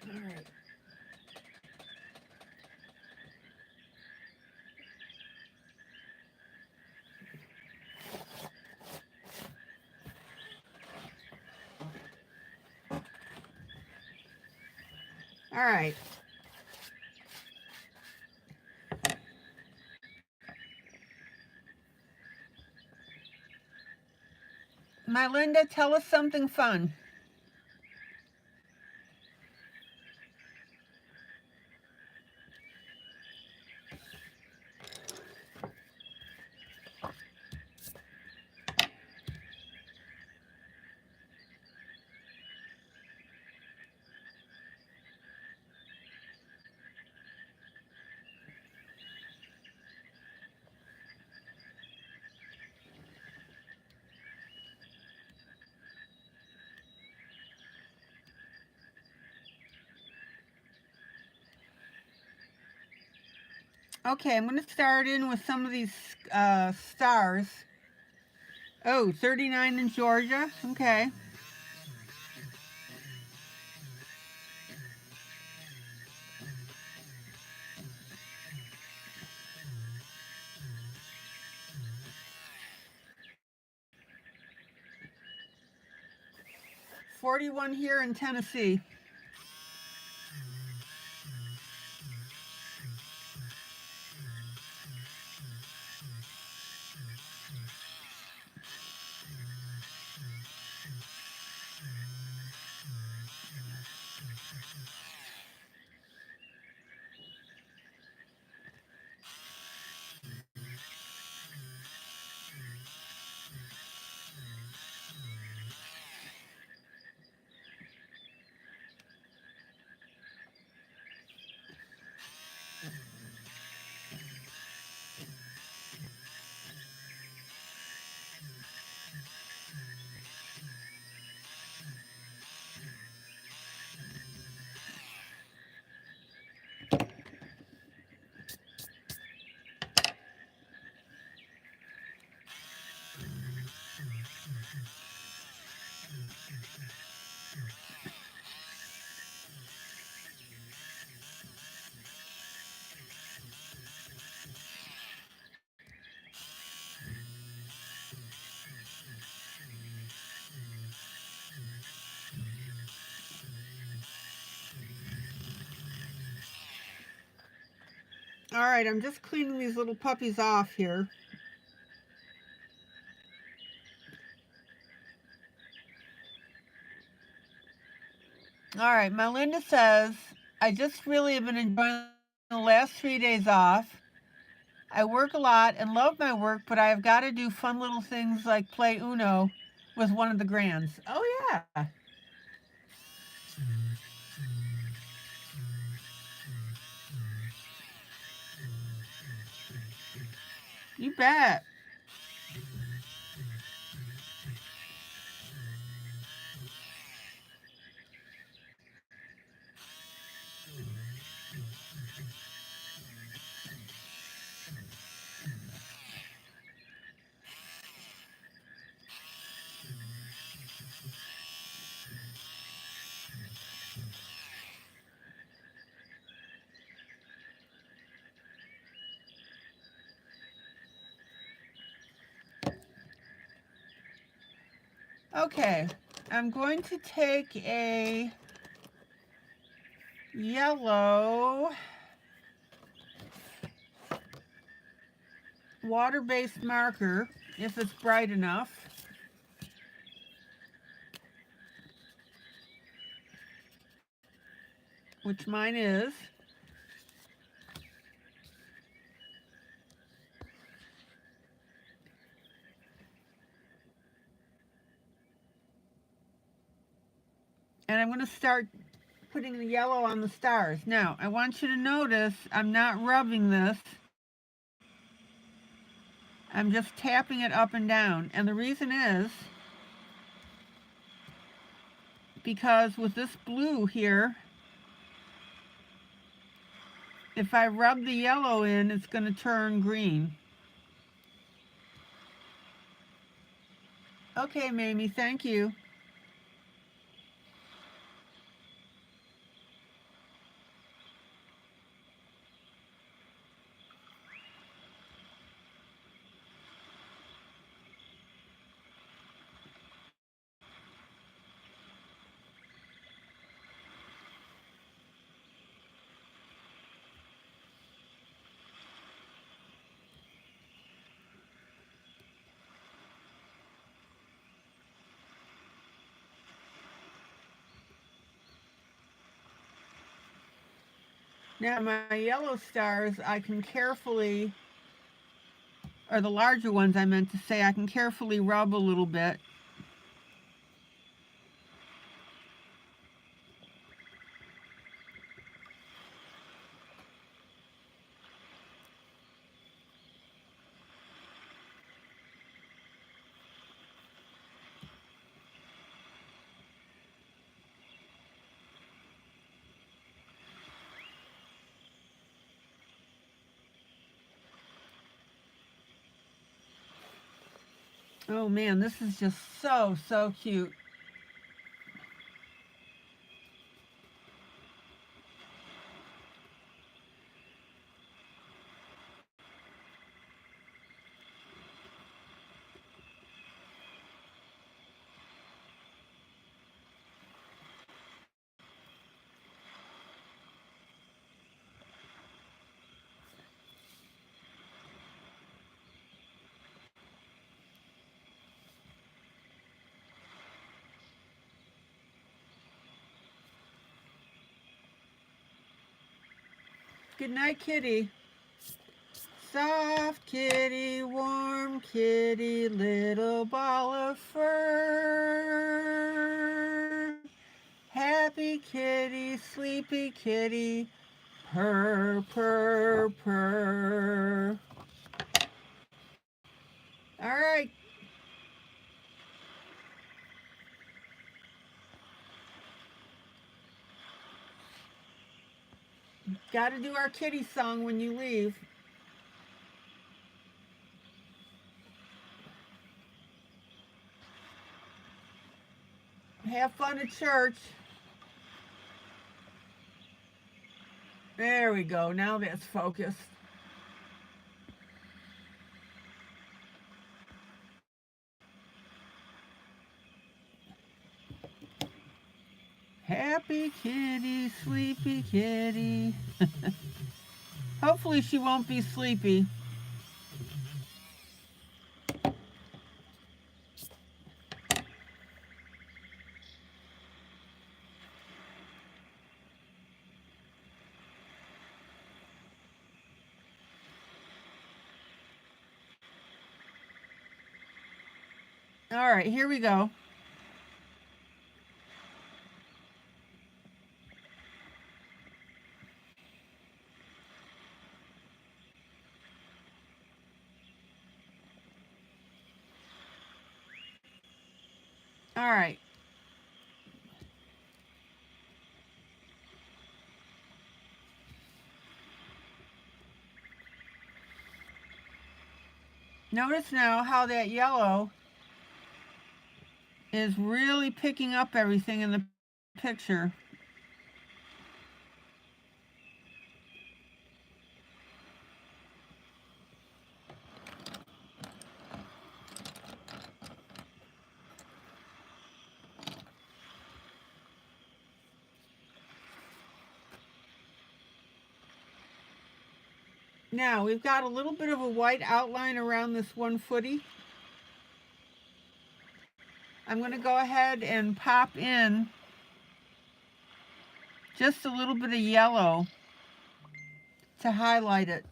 All right. All right. My Linda, tell us something fun. Okay, I'm going to start in with some of these stars. Oh, 39 in Georgia. Okay. $41 here in Tennessee. All right, I'm just cleaning these little puppies off here. All right, Melinda says, I just really have been enjoying the last 3 days off. I work a lot and love my work, but I have got to do fun little things like play Uno with one of the grands. Oh, yeah. You bet. Okay, I'm going to take a yellow water-based marker, if it's bright enough, which mine is. And I'm going to start putting the yellow on the stars. Now, I want you to notice I'm not rubbing this. I'm just tapping it up and down. And the reason is because with this blue here, if I rub the yellow in, it's going to turn green. Okay, Mamie, thank you. Now my yellow stars, I can carefully, or the larger ones I meant to say, I can carefully rub a little bit. Oh man, this is just so cute. Good night, kitty. Soft kitty, warm kitty, little ball of fur. Happy kitty, sleepy kitty, purr, purr, purr. All right. Got to do our kitty song when you leave. Have fun at church. There we go. Now that's focused. Happy kitty, sleepy kitty. Hopefully she won't be sleepy. All right, here we go. All right. Notice now how that yellow is really picking up everything in the picture. Now we've got a little bit of a white outline around this one footy. I'm going to go ahead and pop in just a little bit of yellow to highlight it.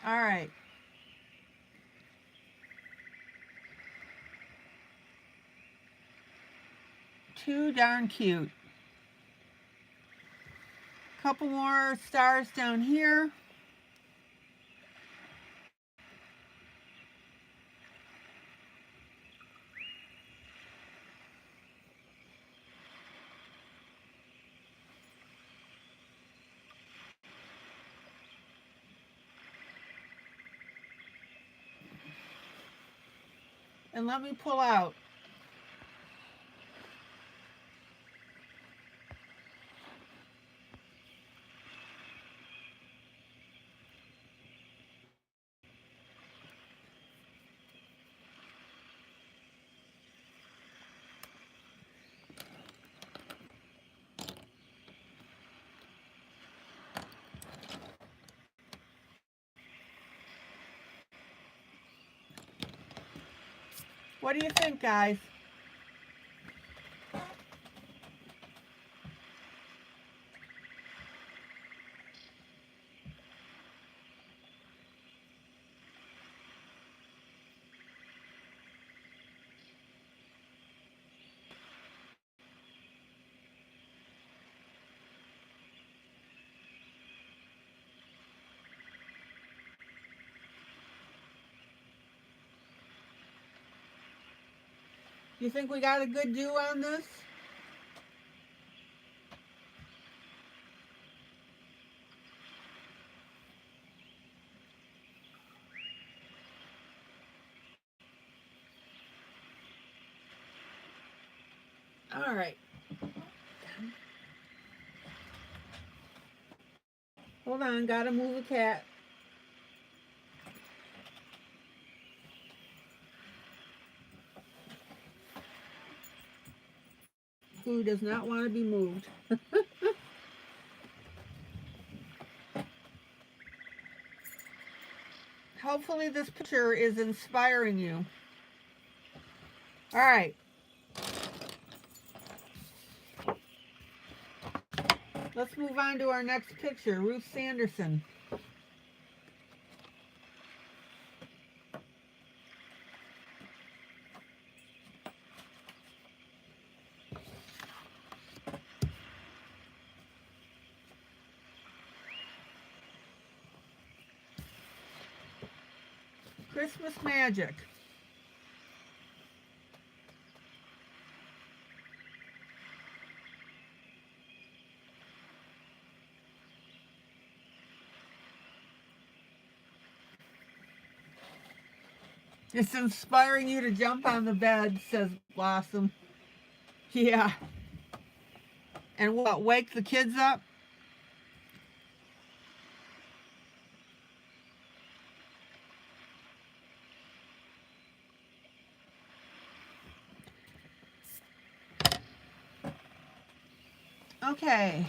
All right. Too darn cute. Couple more stars down here. And let me pull out. What do you think, guys? You think we got a good do on this? All right. Hold on, gotta move a cat. Who does not want to be moved. Hopefully this picture is inspiring you. All right. Let's move on to our next picture, Ruth Sanderson. Christmas magic. It's inspiring you to jump on the bed, says Blossom. Yeah. And what, wake the kids up? Okay.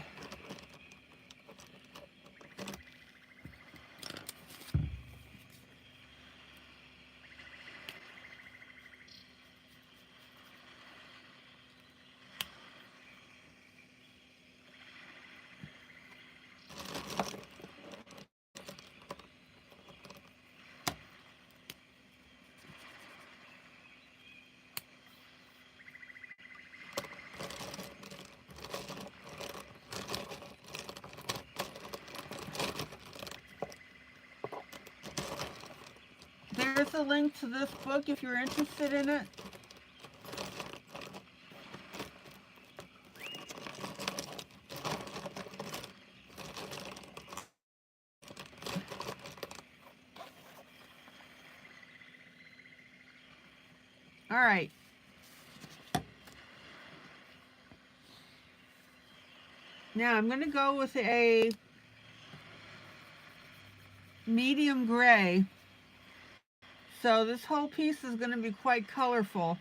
There's a link to this book if you're interested in it. All right. Now I'm going to go with a medium gray. So this whole piece is going to be quite colorful.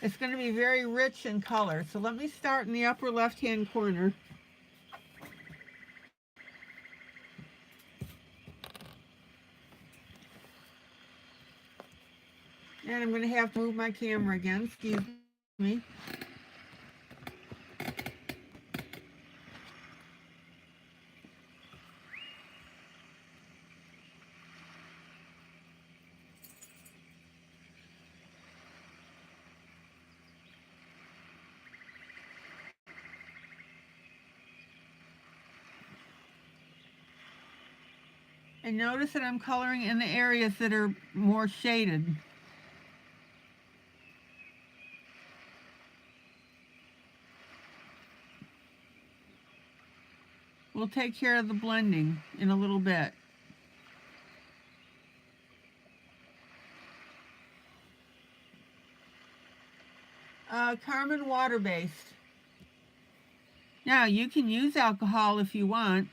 It's going to be very rich in color. So let me start in the upper left-hand corner. And I'm going to have to move my camera again. Excuse me. And notice that I'm coloring in the areas that are more shaded. We'll take care of the blending in a little bit. Carmen water-based. Now, you can use alcohol if you want.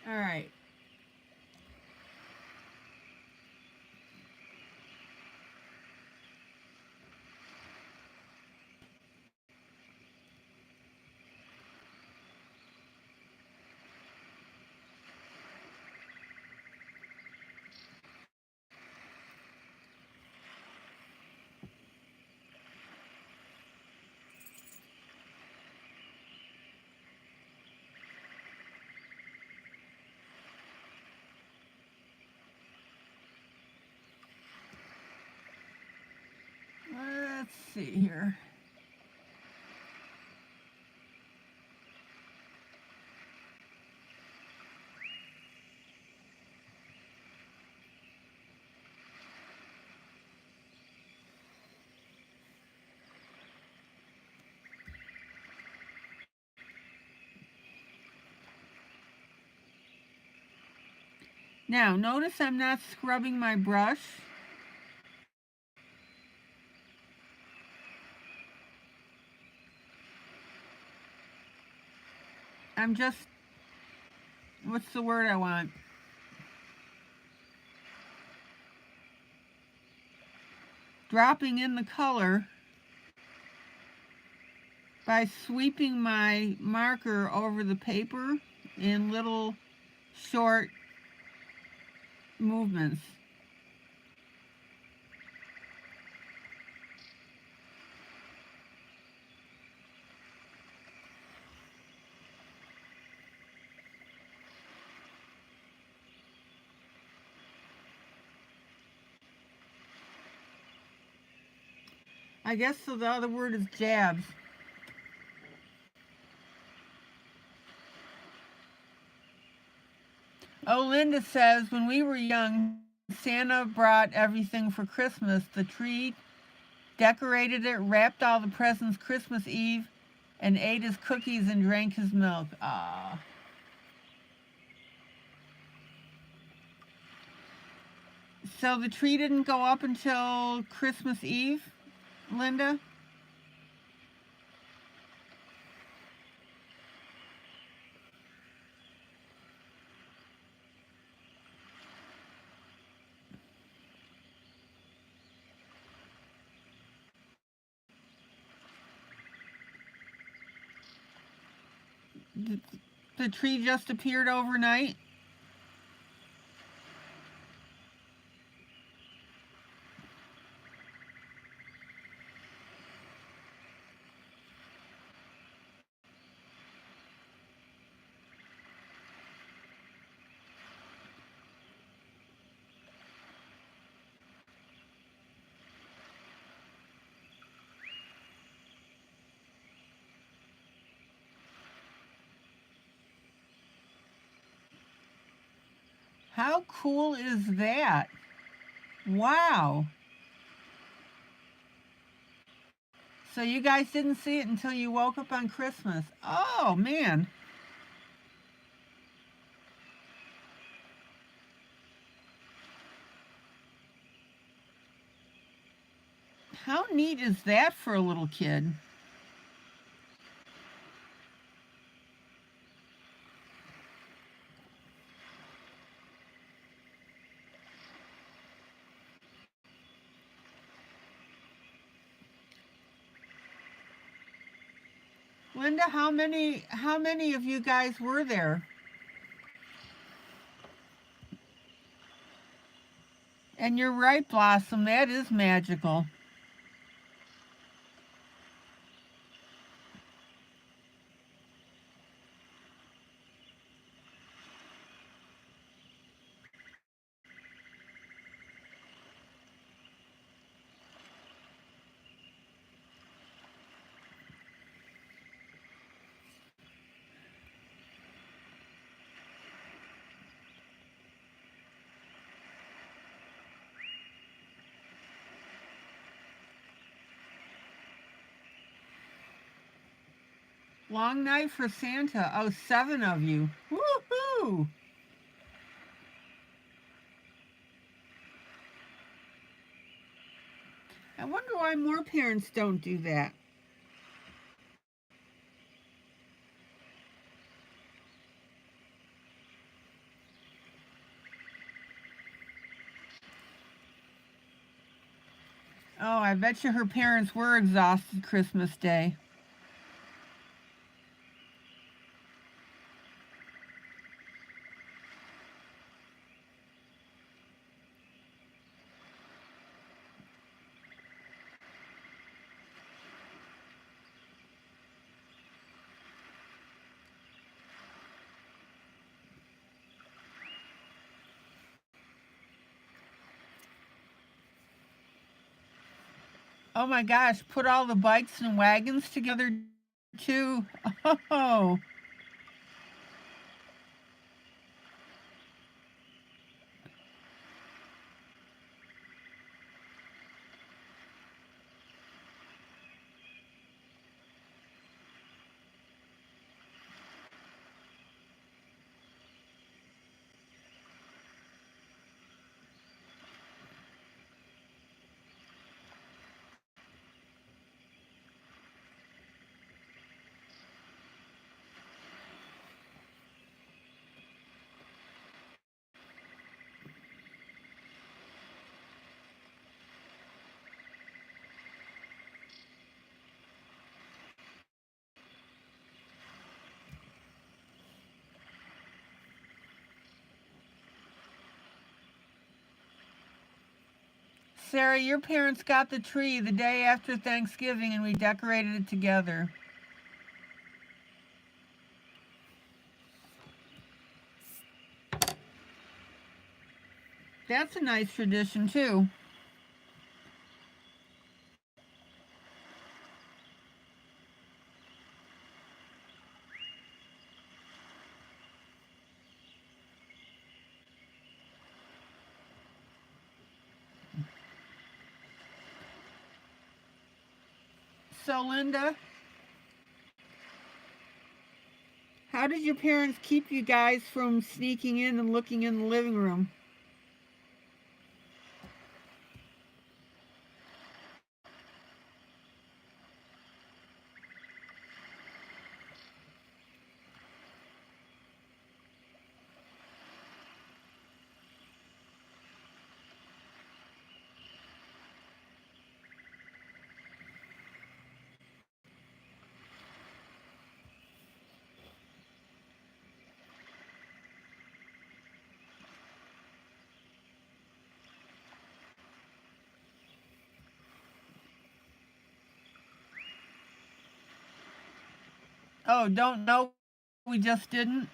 All right. Let's see here. Now, notice I'm not scrubbing my brush. I'm just, what's the word I want? Dropping in the color by sweeping my marker over the paper in little short movements. I guess so the other word is jabs. Oh, Linda says, when we were young, Santa brought everything for Christmas. The tree, decorated it, wrapped all the presents Christmas Eve, and ate his cookies and drank his milk. Ah. So the tree didn't go up until Christmas Eve, Linda? The tree just appeared overnight? How cool is that? Wow. So you guys didn't see it until you woke up on Christmas. Oh, man. How neat is that for a little kid? Linda, how many of you guys were there? And you're right, Blossom, that is magical. Long night for Santa. Oh, 7 of you. Woohoo! I wonder why more parents don't do that. Oh, I bet you her parents were exhausted Christmas Day. Oh my gosh, put all the bikes and wagons together too. Oh, Sarah, your parents got the tree the day after Thanksgiving and we decorated it together. That's a nice tradition, too. So, Linda, how did your parents keep you guys from sneaking in and looking in the living room? Oh, don't know. We just didn't.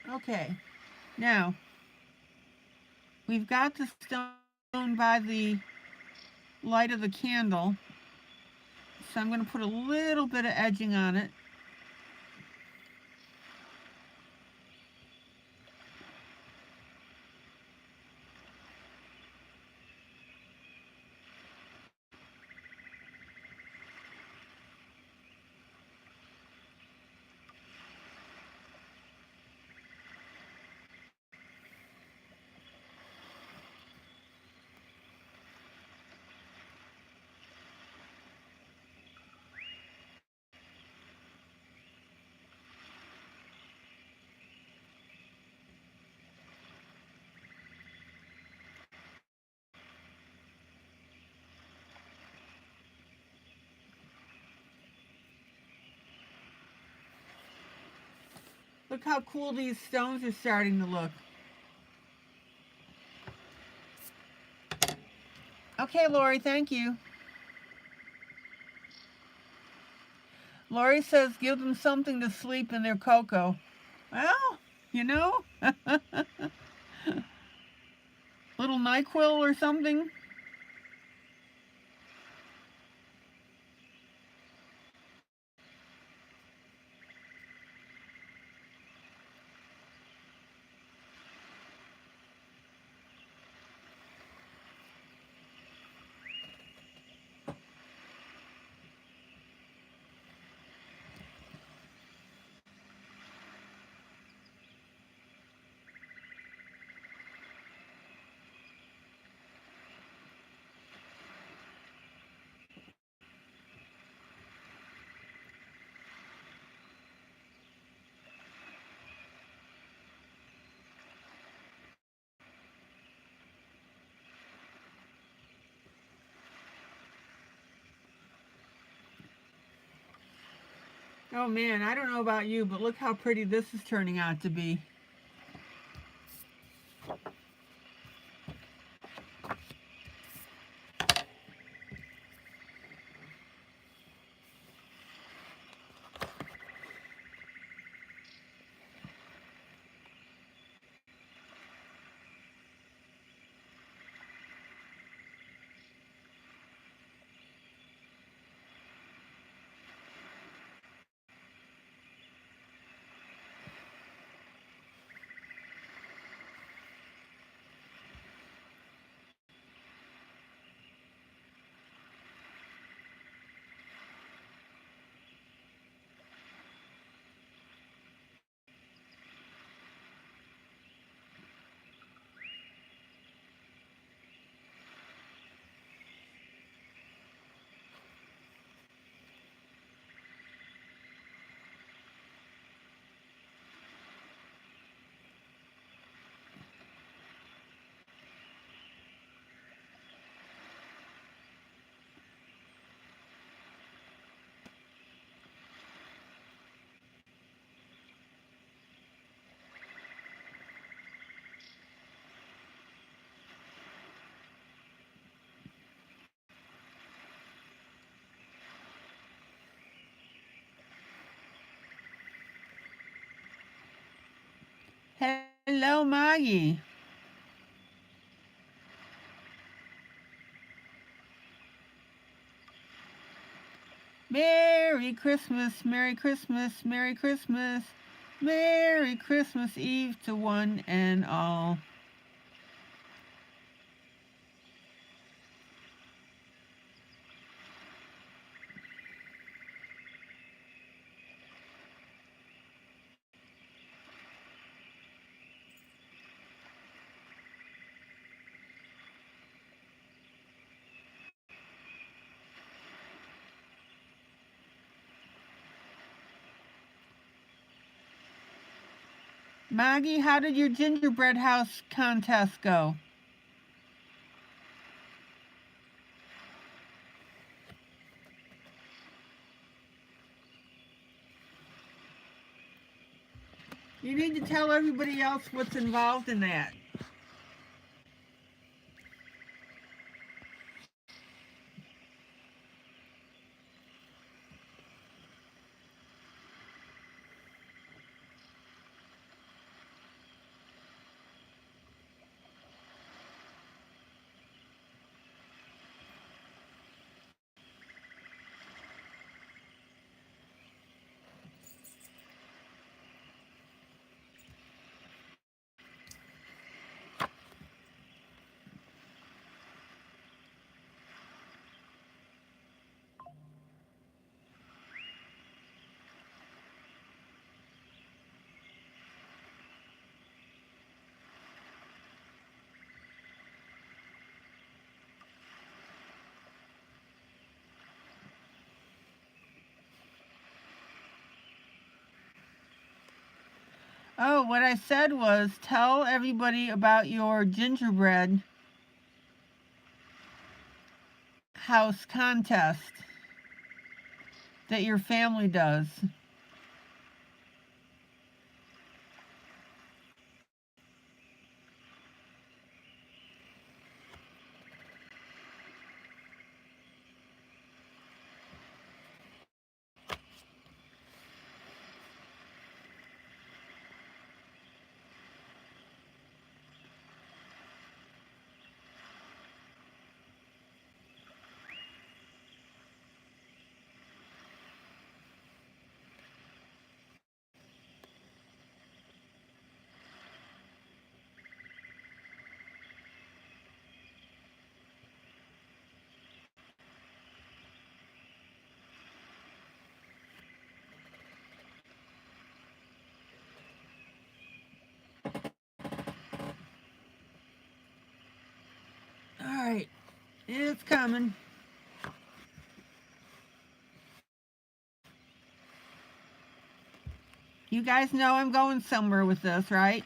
Okay. Now, we've got the stone by the light of the candle. So I'm going to put a little bit of edging on it. Look how cool these stones are starting to look. Okay, Lori, thank you. Lori says give them something to sleep in their cocoa. Well, you know, little NyQuil or something. Oh man, I don't know about you, but look how pretty this is turning out to be. Hello, Maggie. Merry Christmas, Merry Christmas, Merry Christmas, Merry Christmas Eve to one and all. Maggie, how did your gingerbread house contest go? You need to tell everybody else what's involved in that. Oh, what I said was tell everybody about your gingerbread house contest that your family does. All right, it's coming. You guys know I'm going somewhere with this, right?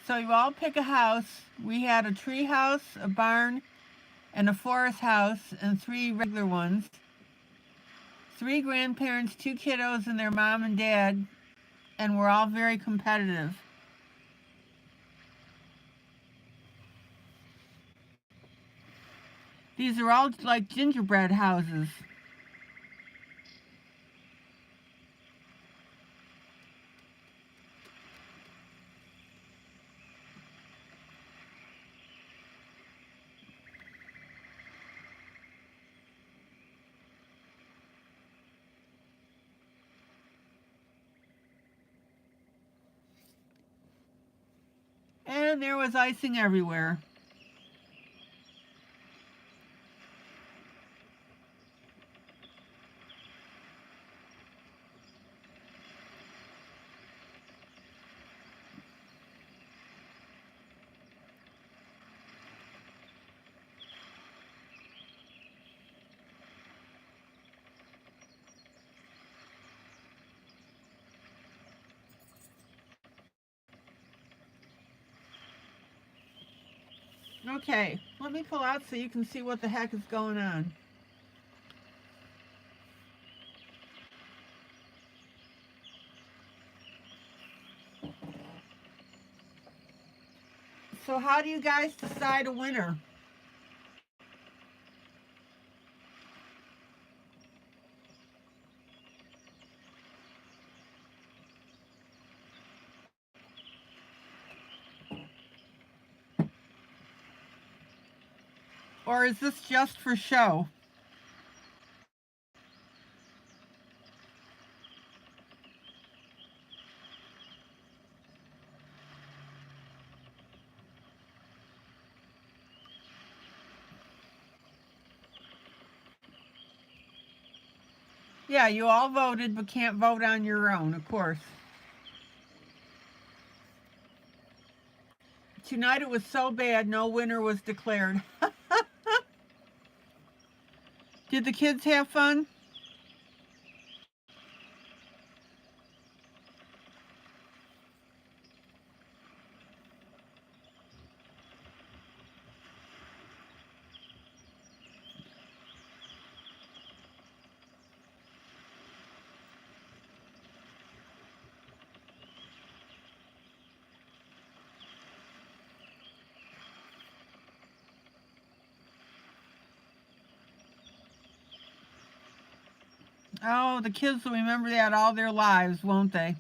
So you all pick a house. We had a tree house, a barn, and a forest house, and 3 regular ones. 3 grandparents, 2 kiddos, and their mom and dad, and we're all very competitive. These are all like gingerbread houses. And there was icing everywhere. Okay, let me pull out so you can see what the heck is going on. So how do you guys decide a winner? Or is this just for show? Yeah, you all voted but can't vote on your own, of course. Tonight it was so bad, no winner was declared. Did the kids have fun? Oh, the kids will remember that all their lives, won't they?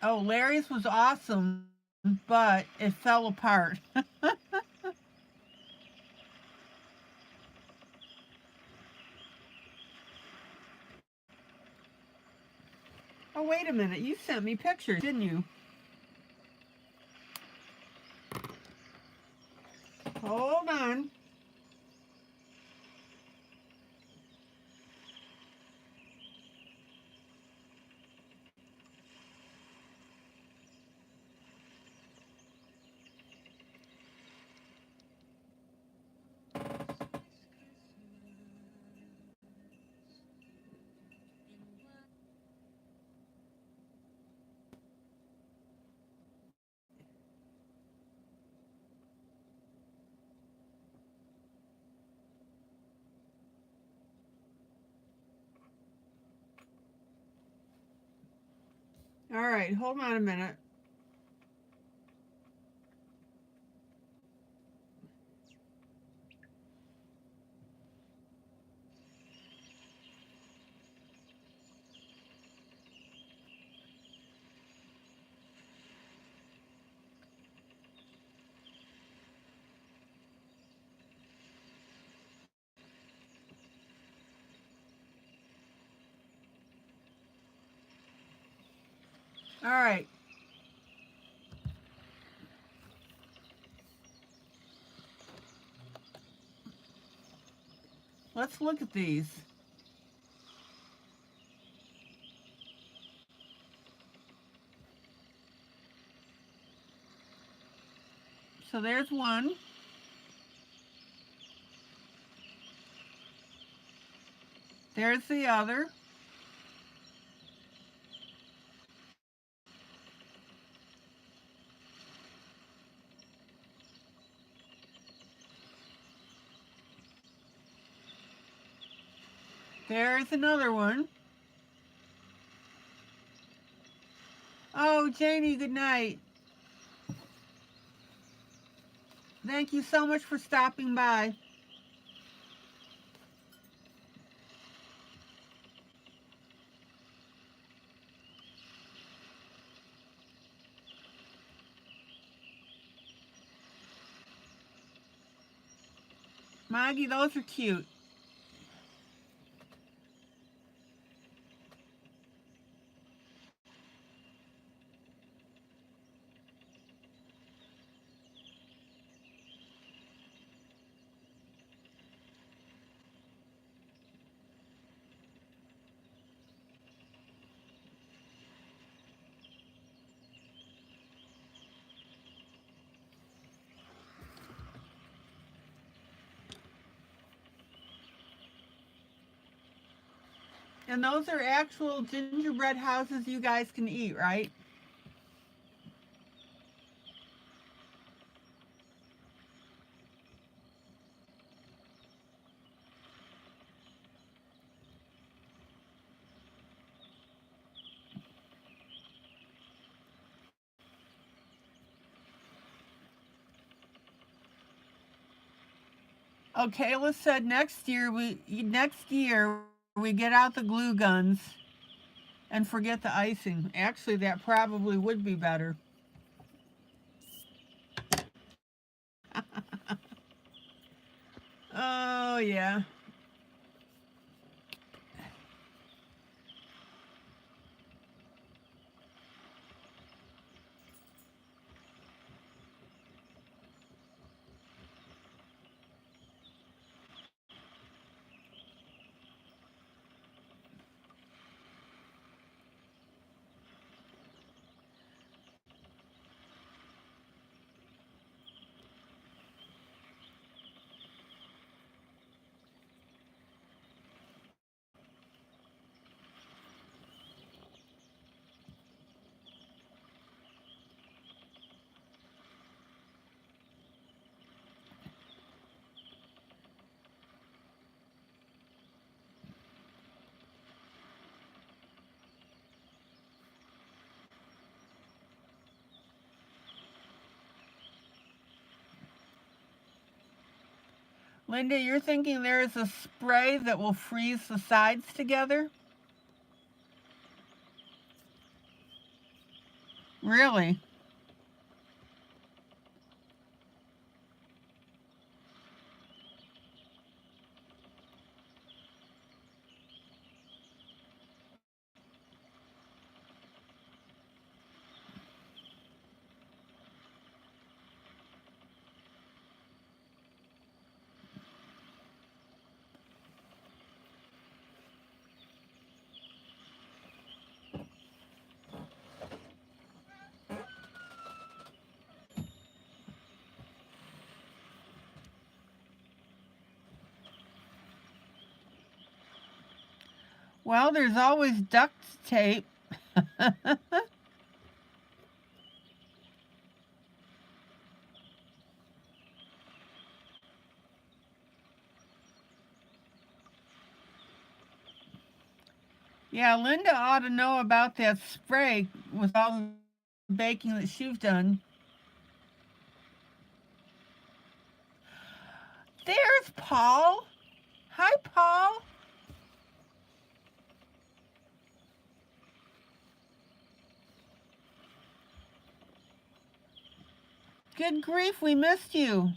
Oh, Larry's was awesome, but it fell apart. Oh, wait a minute. You sent me pictures, didn't you? Hold on. All right, hold on a minute. All right. Let's look at these. So there's one. There's the other. There's another one. Oh, Janie, good night. Thank you so much for stopping by. Maggie, those are cute. And those are actual gingerbread houses you guys can eat, right? Oh, Kayla said next year we get out the glue guns and forget the icing. Actually, that probably would be better. Oh yeah. Linda, you're thinking there is a spray that will freeze the sides together? Really? Well, there's always duct tape. Yeah, Linda ought to know about that spray with all the baking that she's done. There's Paul. Hi, Paul. Good grief, we missed you.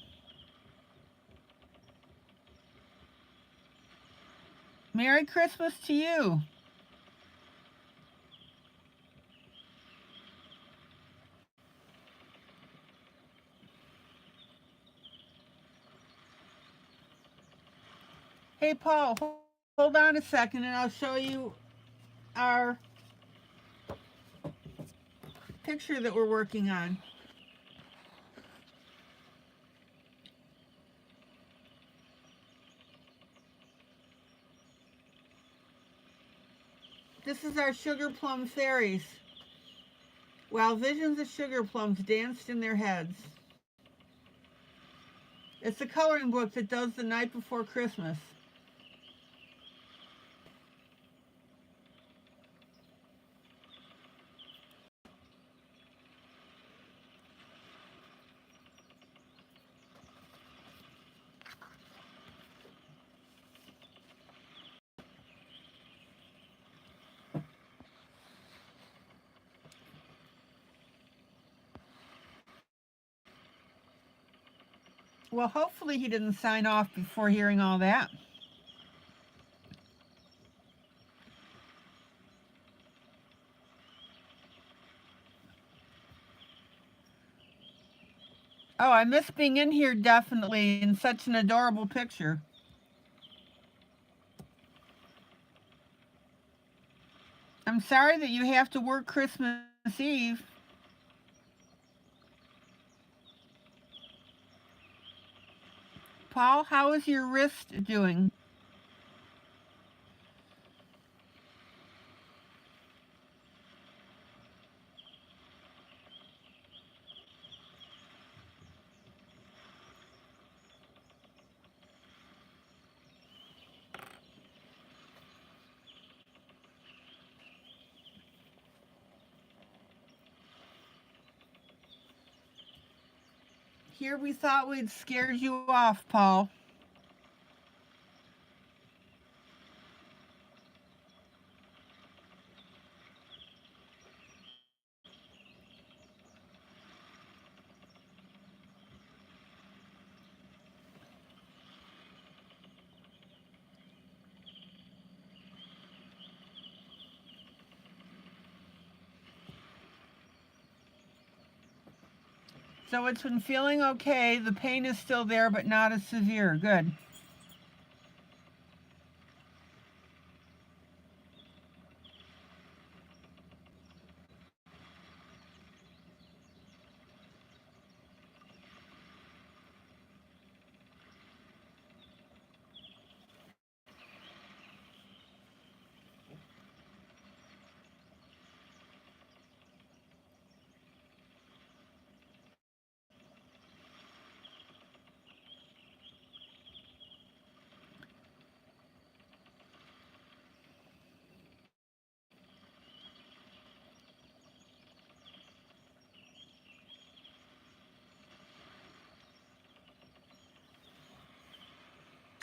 Merry Christmas to you. Hey, Paul, hold on a second and I'll show you our picture that we're working on. This is our sugar plum fairies. While visions of sugar plums danced in their heads. It's a coloring book that does the night before Christmas. Well, hopefully he didn't sign off before hearing all that. Oh, I miss being in here definitely in such an adorable picture. I'm sorry that you have to work Christmas Eve. Paul, how is your wrist doing? Here we thought we'd scared you off, Paul. So it's been feeling okay. The pain is still there, but not as severe. Good.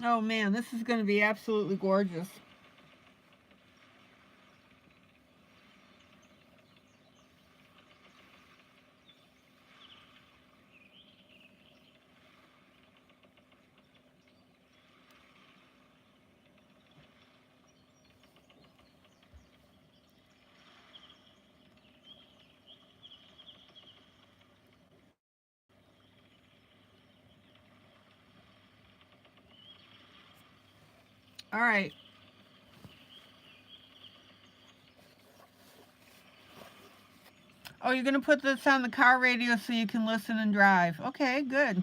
Oh man, this is going to be absolutely gorgeous. All right. Oh, you're going to put this on the car radio so you can listen and drive. Okay, good.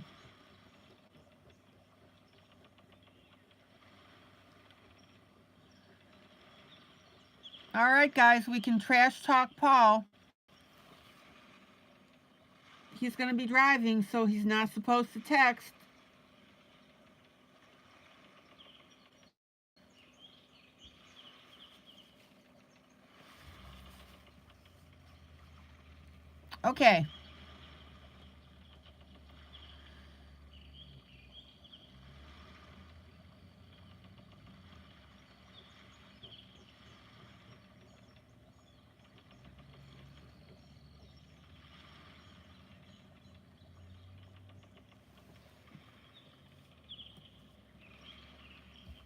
All right, guys, we can trash talk Paul. He's going to be driving, so he's not supposed to text. Okay.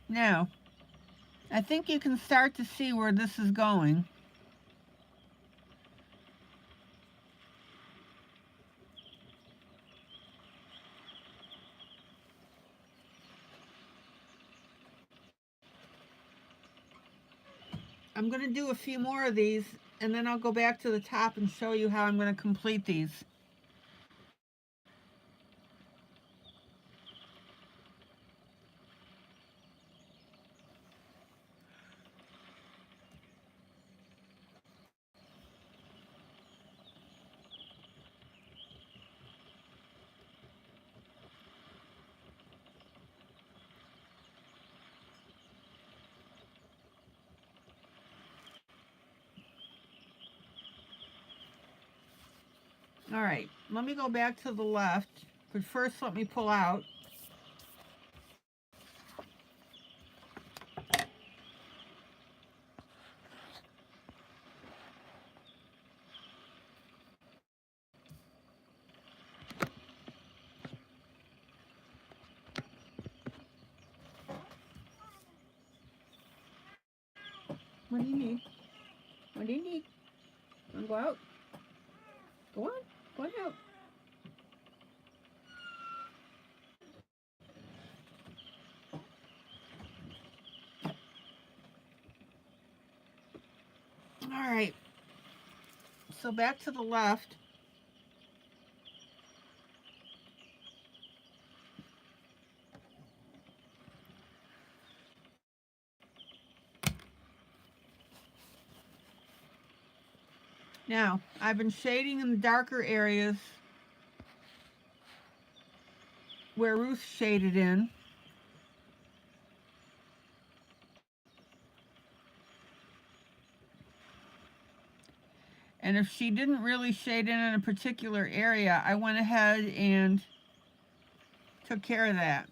Now, I think you can start to see where this is going. I'm going to do a few more of these, and then I'll go back to the top and show you how I'm going to complete these. All right, let me go back to the left, but first let me pull out. What do you need? What do you need? Want to go out? Go on. Go on out. All right. So back to the left. Now, I've been shading in the darker areas where Ruth shaded in. And if she didn't really shade in a particular area, I went ahead and took care of that.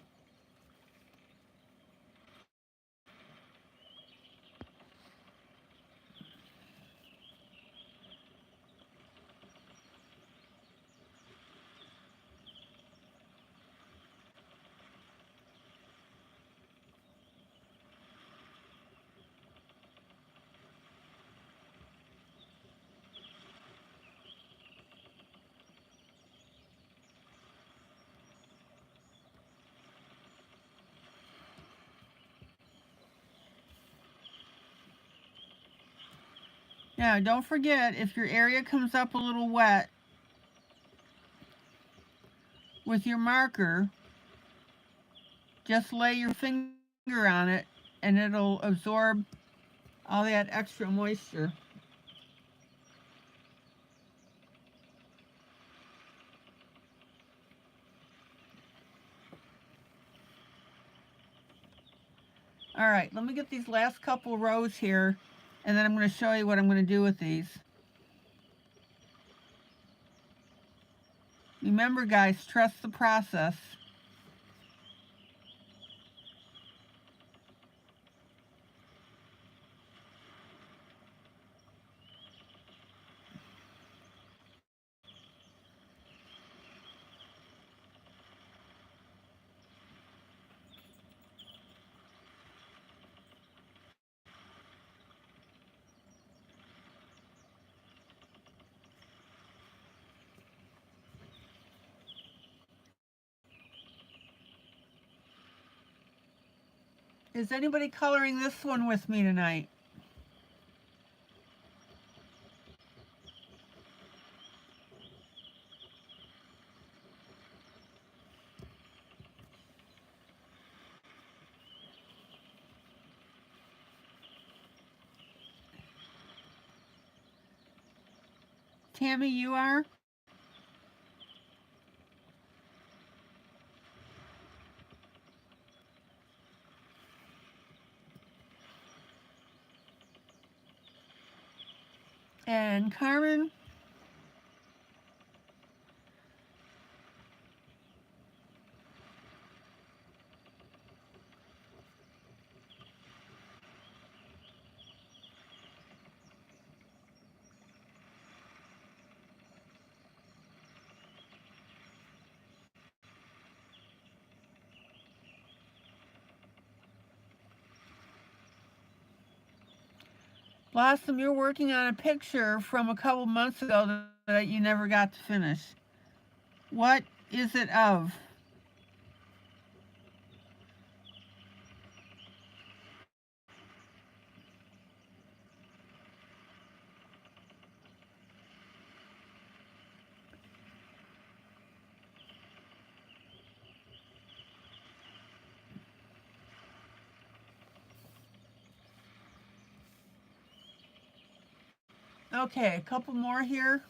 Now, don't forget, if your area comes up a little wet with your marker, just lay your finger on it and it'll absorb all that extra moisture. All right, let me get these last couple rows here, and then I'm going to show you what I'm going to do with these. Remember, guys, trust the process. Is anybody coloring this one with me tonight? Tammy, you are? And Carmen? Blossom, you're working on a picture from a couple months ago that you never got to finish. What is it of? Okay, a couple more here.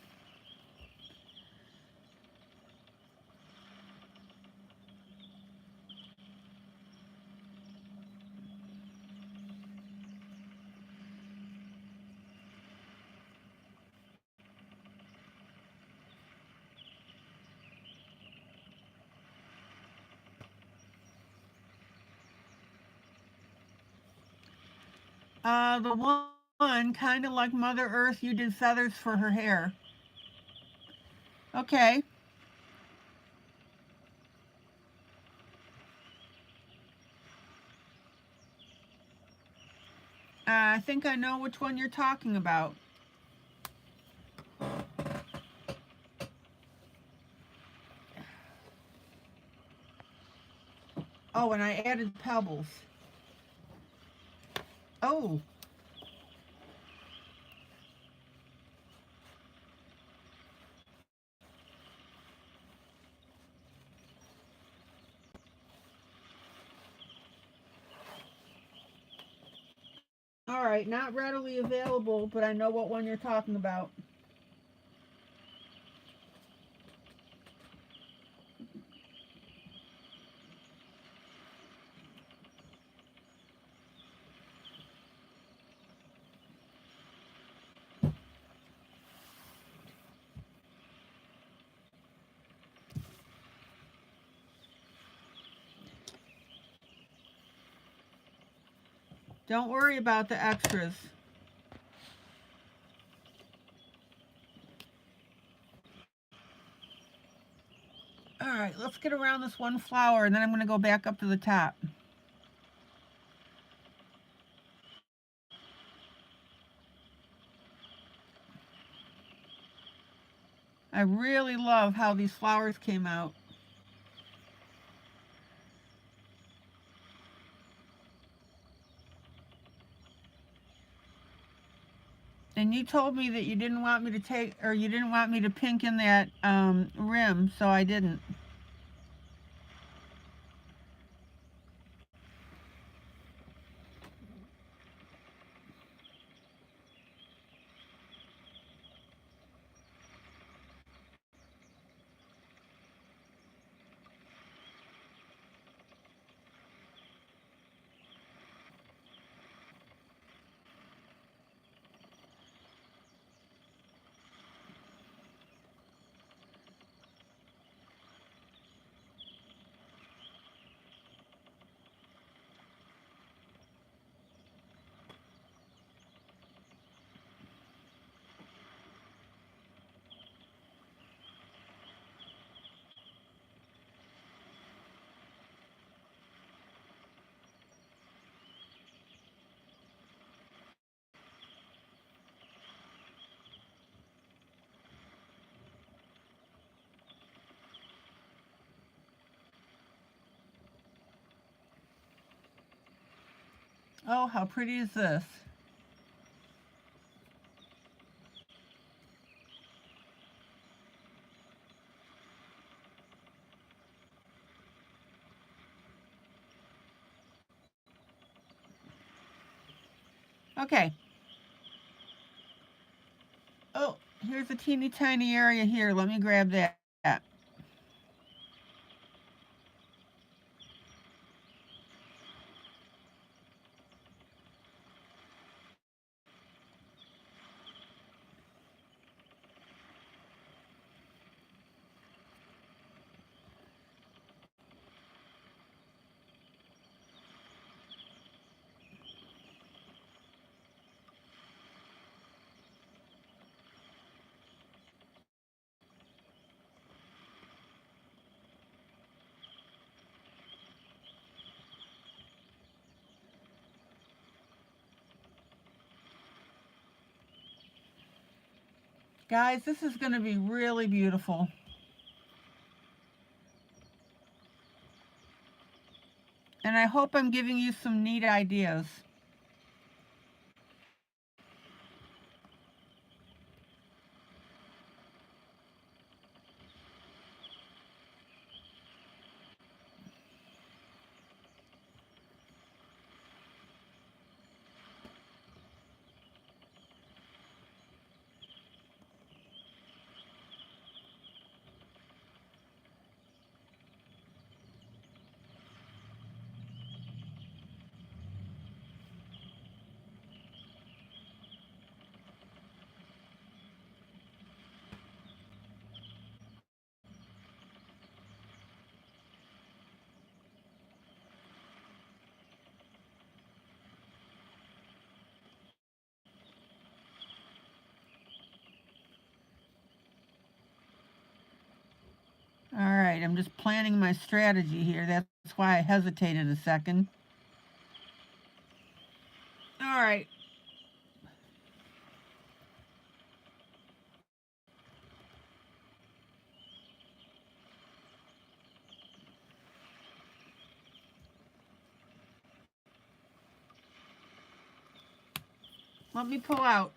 The one, kind of like Mother Earth, you did feathers for her hair. Okay. I think I know which one you're talking about. Oh, and I added pebbles. Oh. All right, not readily available, but I know what one you're talking about. Don't worry about the extras. All right, let's get around this one flower, and then I'm going to go back up to the top. I really love how these flowers came out. And you told me that you didn't want me to take, or you didn't want me to pink in that rim, so I didn't. Oh, how pretty is this? Okay. Oh, here's a teeny tiny area here. Let me grab that. Guys, this is going to be really beautiful. And I hope I'm giving you some neat ideas. All right, I'm just planning my strategy here. That's why I hesitated a second. All right. Let me pull out.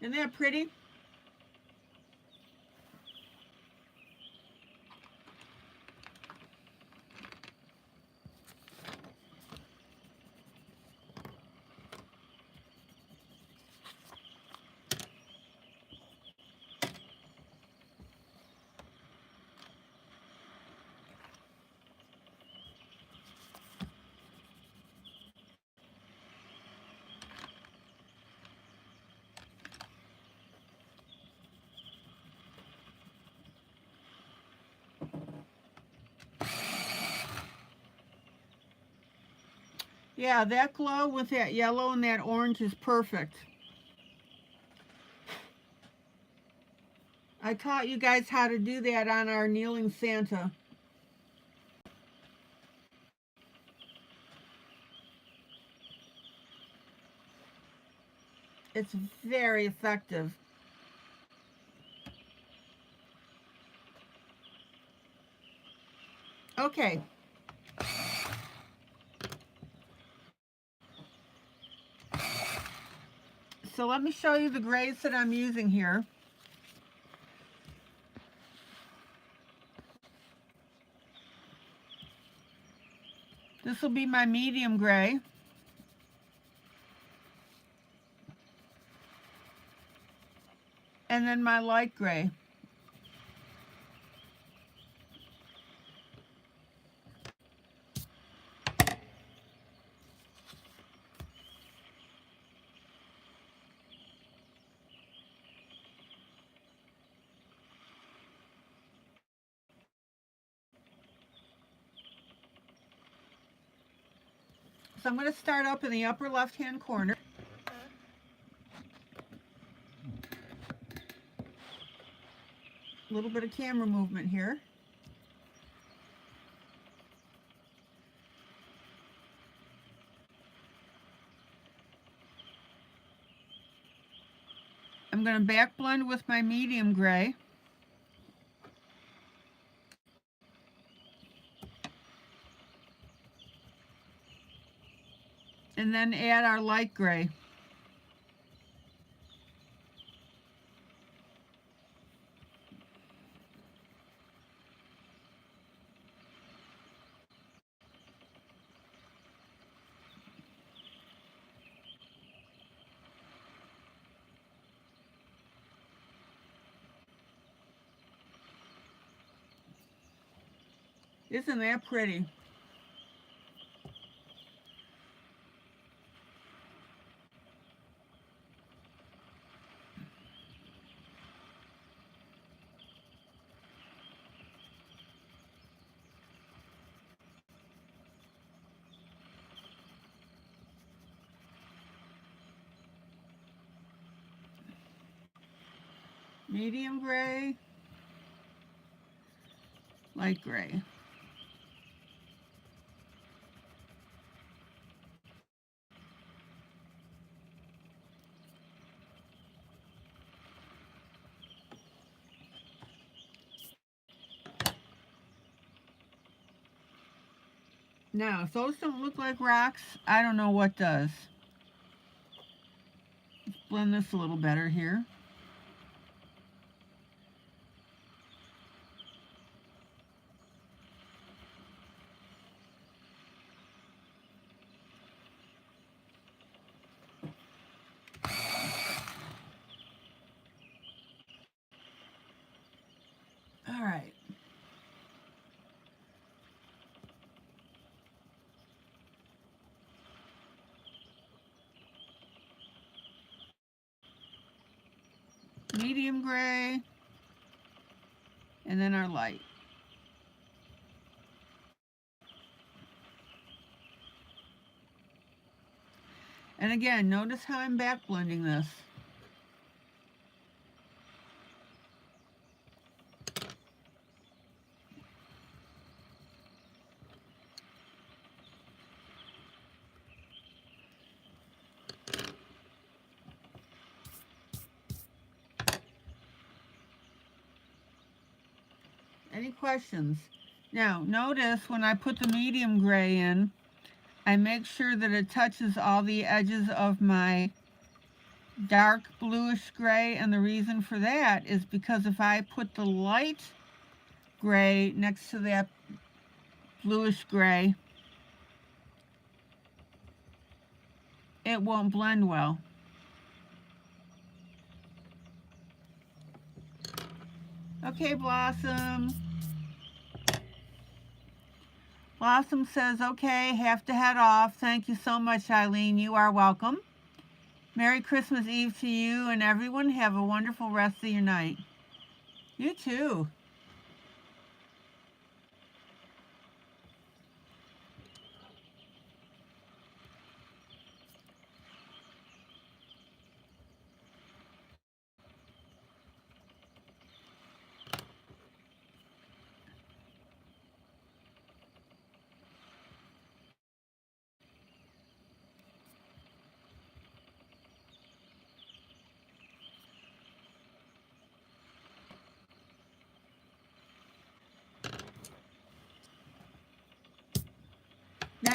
Isn't that pretty? Yeah, that glow with that yellow and that orange is perfect. I taught you guys how to do that on our Kneeling Santa. It's very effective. Okay. So let me show you the grays that I'm using here. This will be my medium gray. And then my light gray. So I'm going to start up in the upper left-hand corner. A little bit of camera movement here. I'm going to back blend with my medium gray. And then add our light gray. Isn't that pretty? Medium gray, light gray. Now, if those don't look like rocks, I don't know what does. Let's blend this a little better here. All right. Medium gray, and then our light. And again, notice how I'm back blending this. Any questions? Now, notice when I put the medium gray in, I make sure that it touches all the edges of my dark bluish gray, and the reason for that is because if I put the light gray next to that bluish gray, it won't blend well. Okay, Blossom. Blossom says, okay, have to head off. Thank you so much, ILene. You are welcome. Merry Christmas Eve to you and everyone. Have a wonderful rest of your night. You too.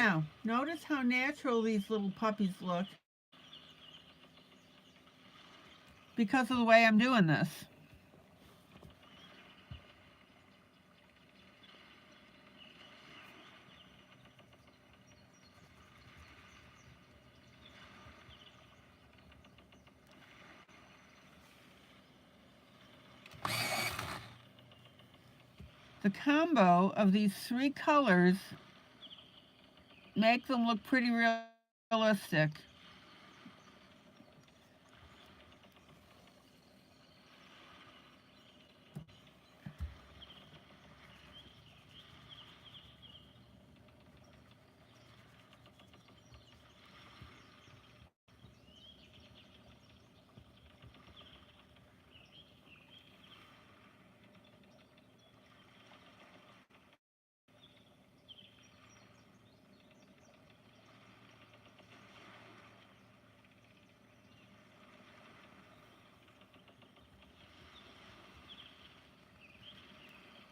Now, notice how natural these little puppies look because of the way I'm doing this. The combo of these three colors make them look pretty realistic.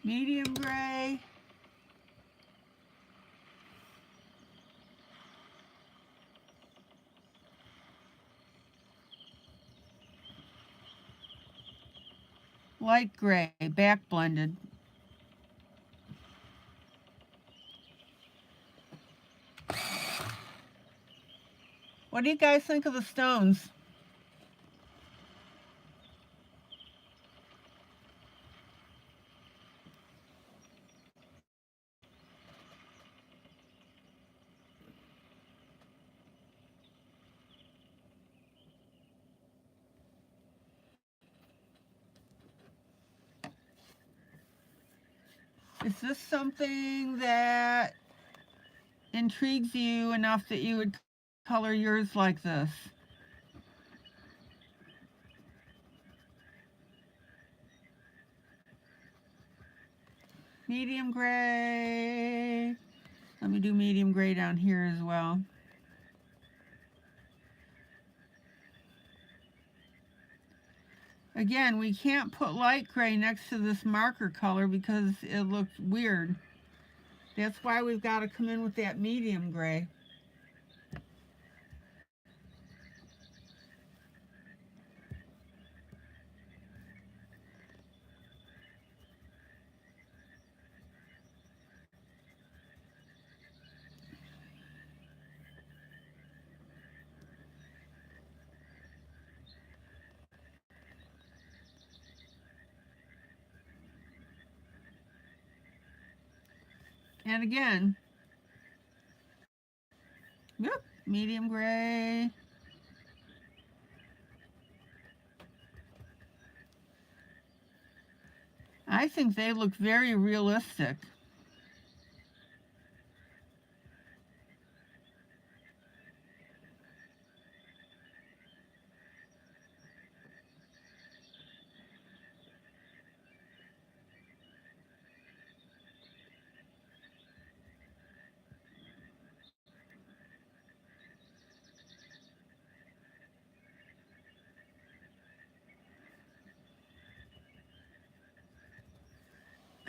Medium gray. Light gray, back blended. What do you guys think of the stones? Is this something that intrigues you enough that you would color yours like this? Medium gray. Let me do medium gray down here as well. Again, we can't put light gray next to this marker color because it looks weird. That's why we've got to come in with that medium gray. And again, yep, medium gray. I think they look very realistic.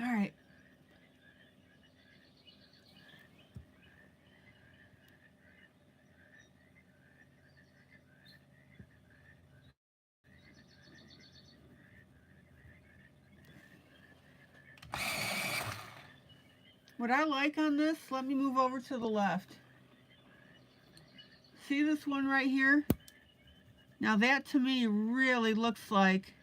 All right. What I like on this, let me move over to the left. See this one right here? Now that to me really looks like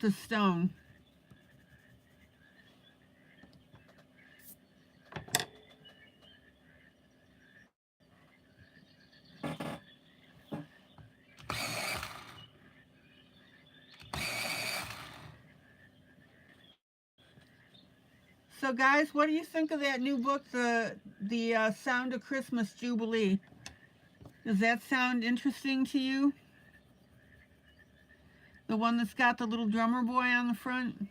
the stone. So guys, what do you think of that new book, the Sound of Christmas Jubilee? Does that sound interesting to you? The one that's got the little drummer boy on the front?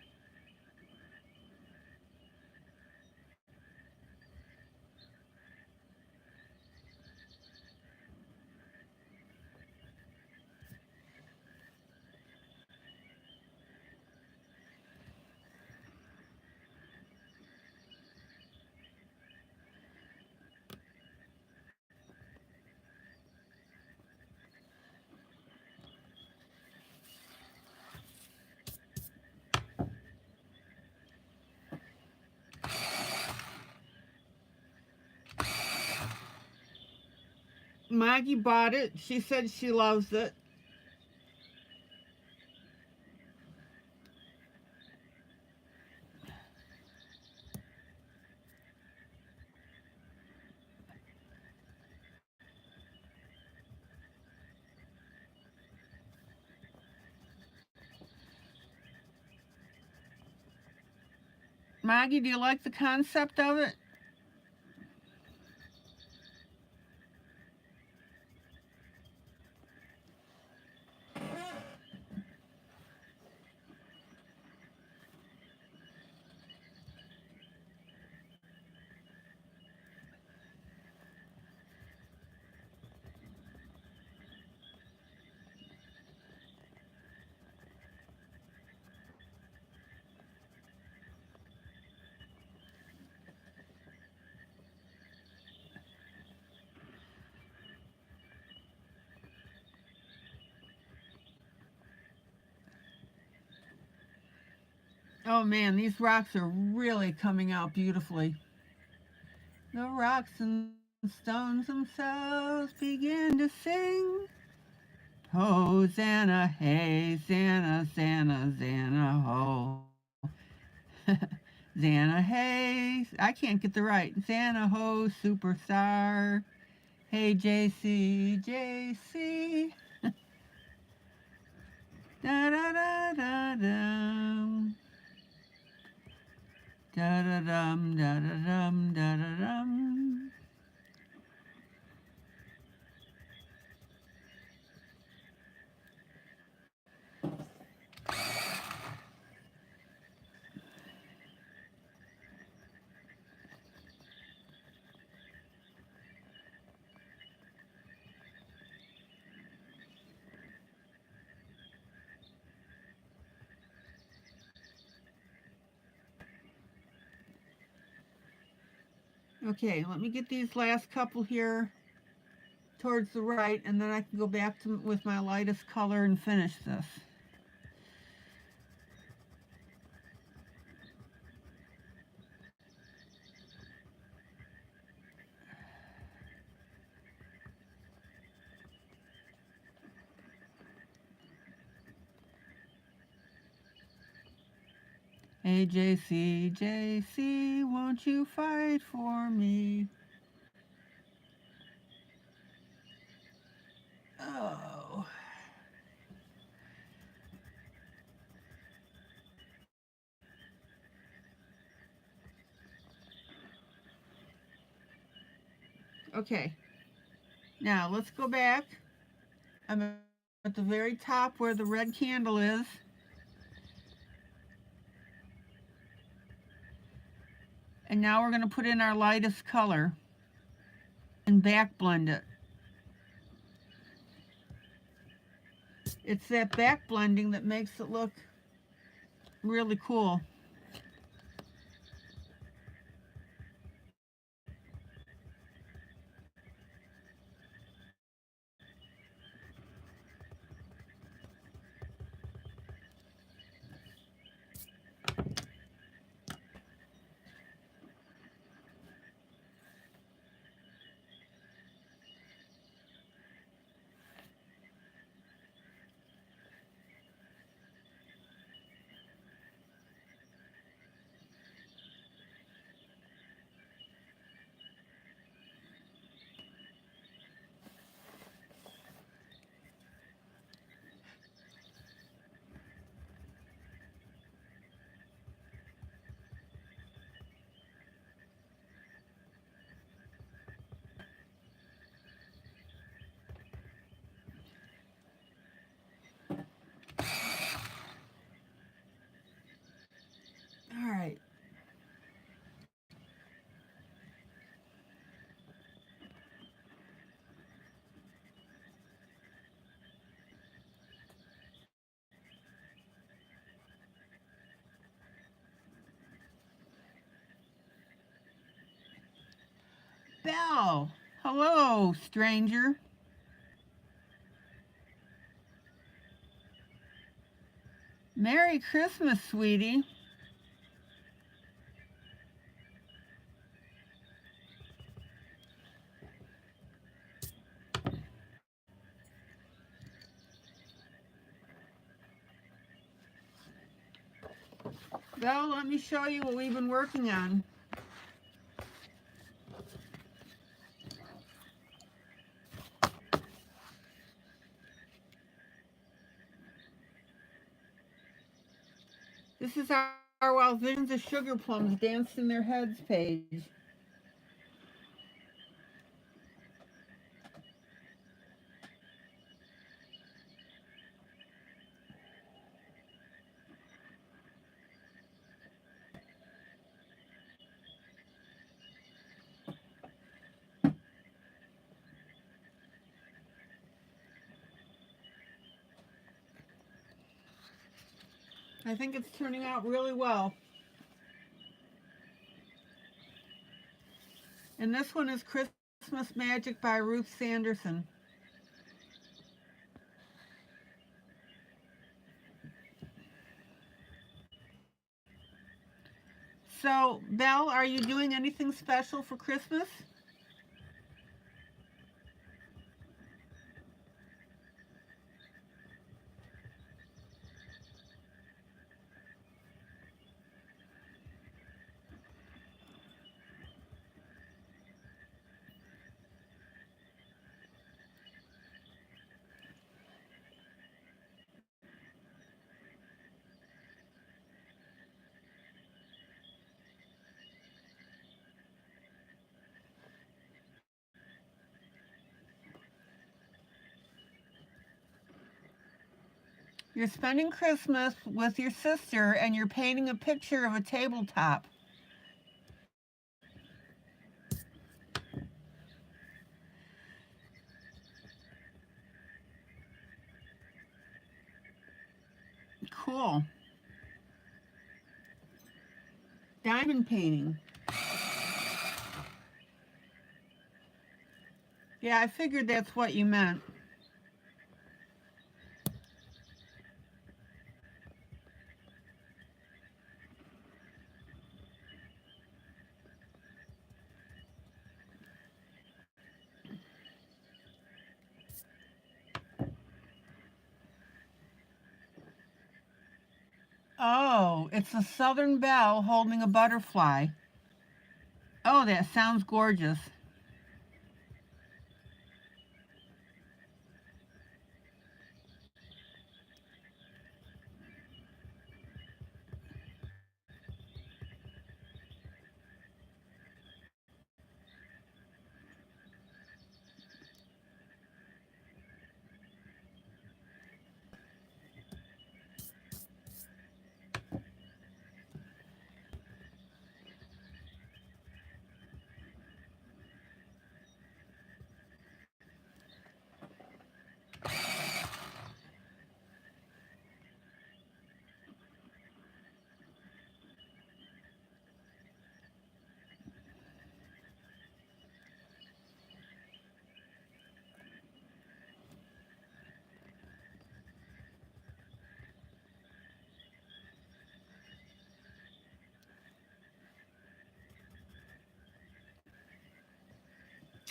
Maggie bought it. She said she loves it. Maggie, do you like the concept of it? Oh man, these rocks are really coming out beautifully. The rocks and stones themselves begin to sing. Hosanna, hey, Zanna, Zanna, Zanna, ho. Zanna, hey. I can't get the right. Zanna, ho, superstar. Hey, JC, JC. Da da da da dum. Da da dum, da da dum, da da dum. Okay, let me get these last couple here towards the right, and then I can go back to with my lightest color and finish this. Hey, JC, JC, won't you fight for me? Oh. Okay. Now, let's go back. I'm at the very top where the red candle is. And now we're going to put in our lightest color and back blend it. It's that back blending that makes it look really cool. All right. Belle, hello, stranger. Merry Christmas, sweetie. Well, let me show you what we've been working on. This is our While Visions of Sugar Plums Danced in Their Heads page. I think it's turning out really well. And this one is Christmas Magic by Ruth Sanderson. So, Belle, are you doing anything special for Christmas? You're spending Christmas with your sister and you're painting a picture of a tabletop. Cool. Diamond painting. Yeah, I figured that's what you meant. Oh, it's a southern belle holding a butterfly. Oh, that sounds gorgeous.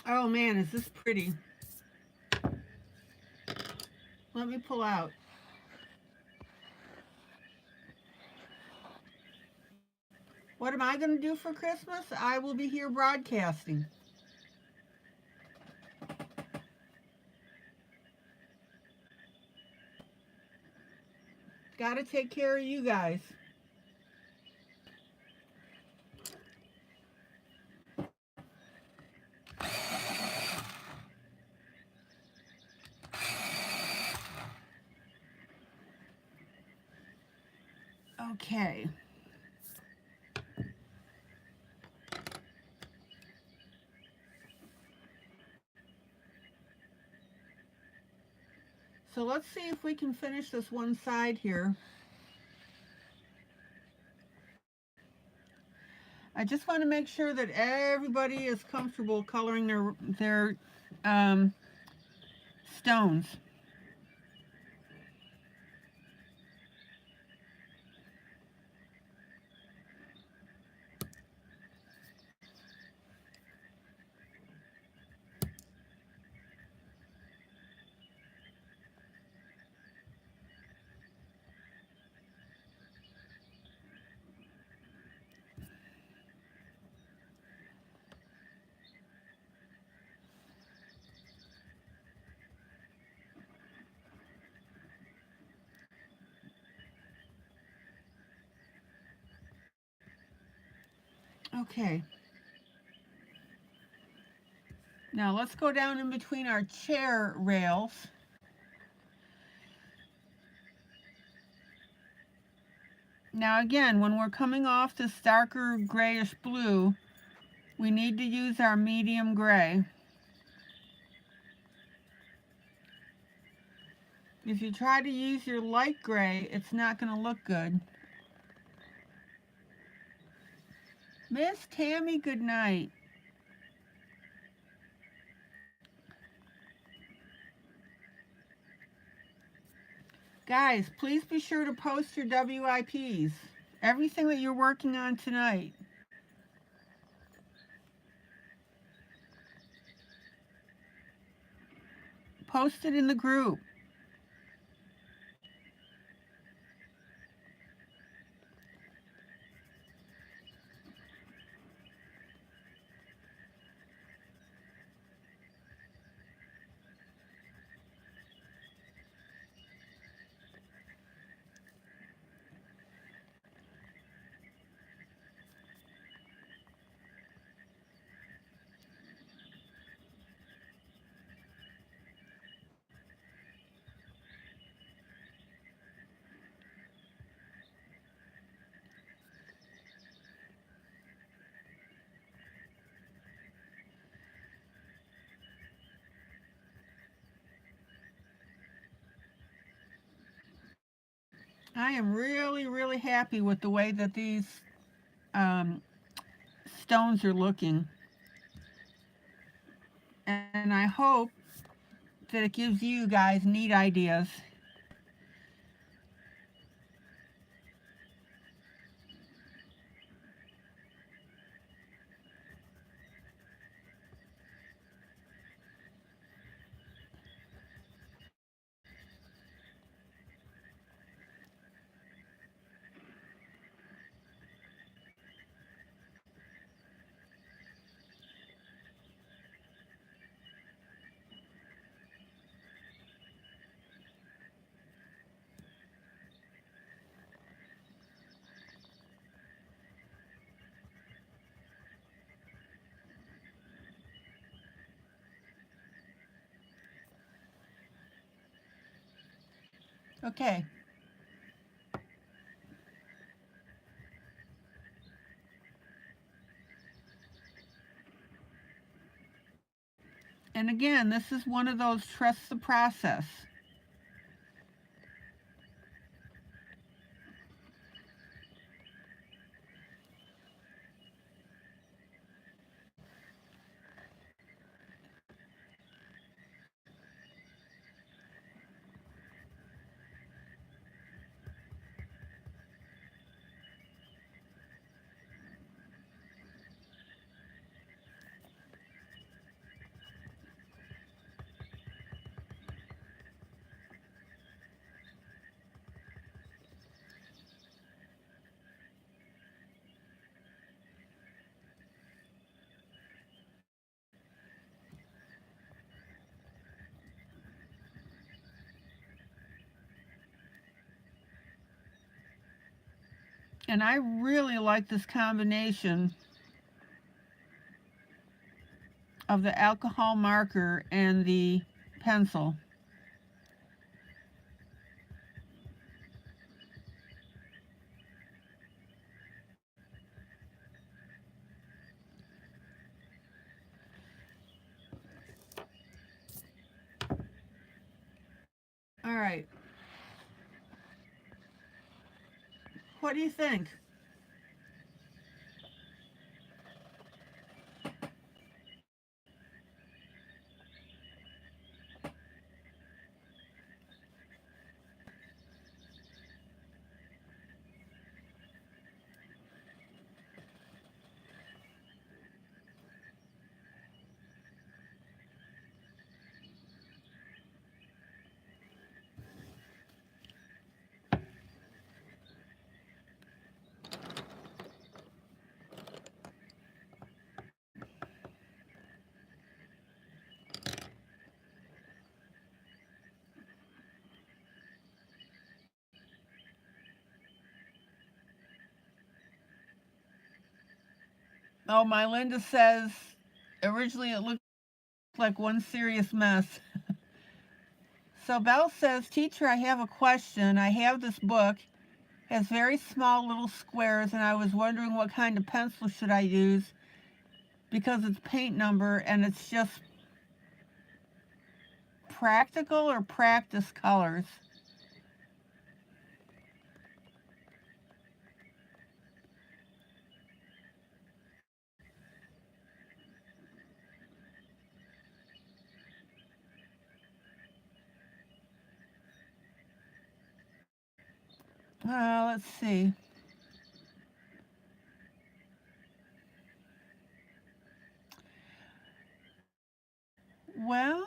Oh man, is this pretty. Let me pull out. What am I going to do for Christmas? I will be here broadcasting. Got to take care of you guys. Okay. So let's see if we can finish this one side here. I just want to make sure that everybody is comfortable coloring their stones. Okay. Now let's go down in between our chair rails. Now again, when we're coming off this darker grayish blue, we need to use our medium gray. If you try to use your light gray, it's not going to look good. Miss Tammy, good night. Guys, please be sure to post your WIPs. Everything that you're working on tonight. Post it in the group. I am really, really happy with the way that these stones are looking. And I hope that it gives you guys neat ideas. Okay. And again, this is one of those trust the process. And I really like this combination of the alcohol marker and the pencil. All right. What do you think? Oh, my Linda says originally it looked like one serious mess. So Belle says, teacher, I have a question. I have this book. It has very small little squares, and I was wondering what kind of pencil should I use because it's paint number and it's just practical or practice colors. Let's see. Well,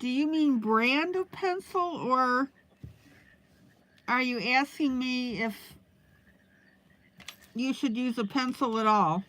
do you mean brand of pencil, or are you asking me if you should use a pencil at all?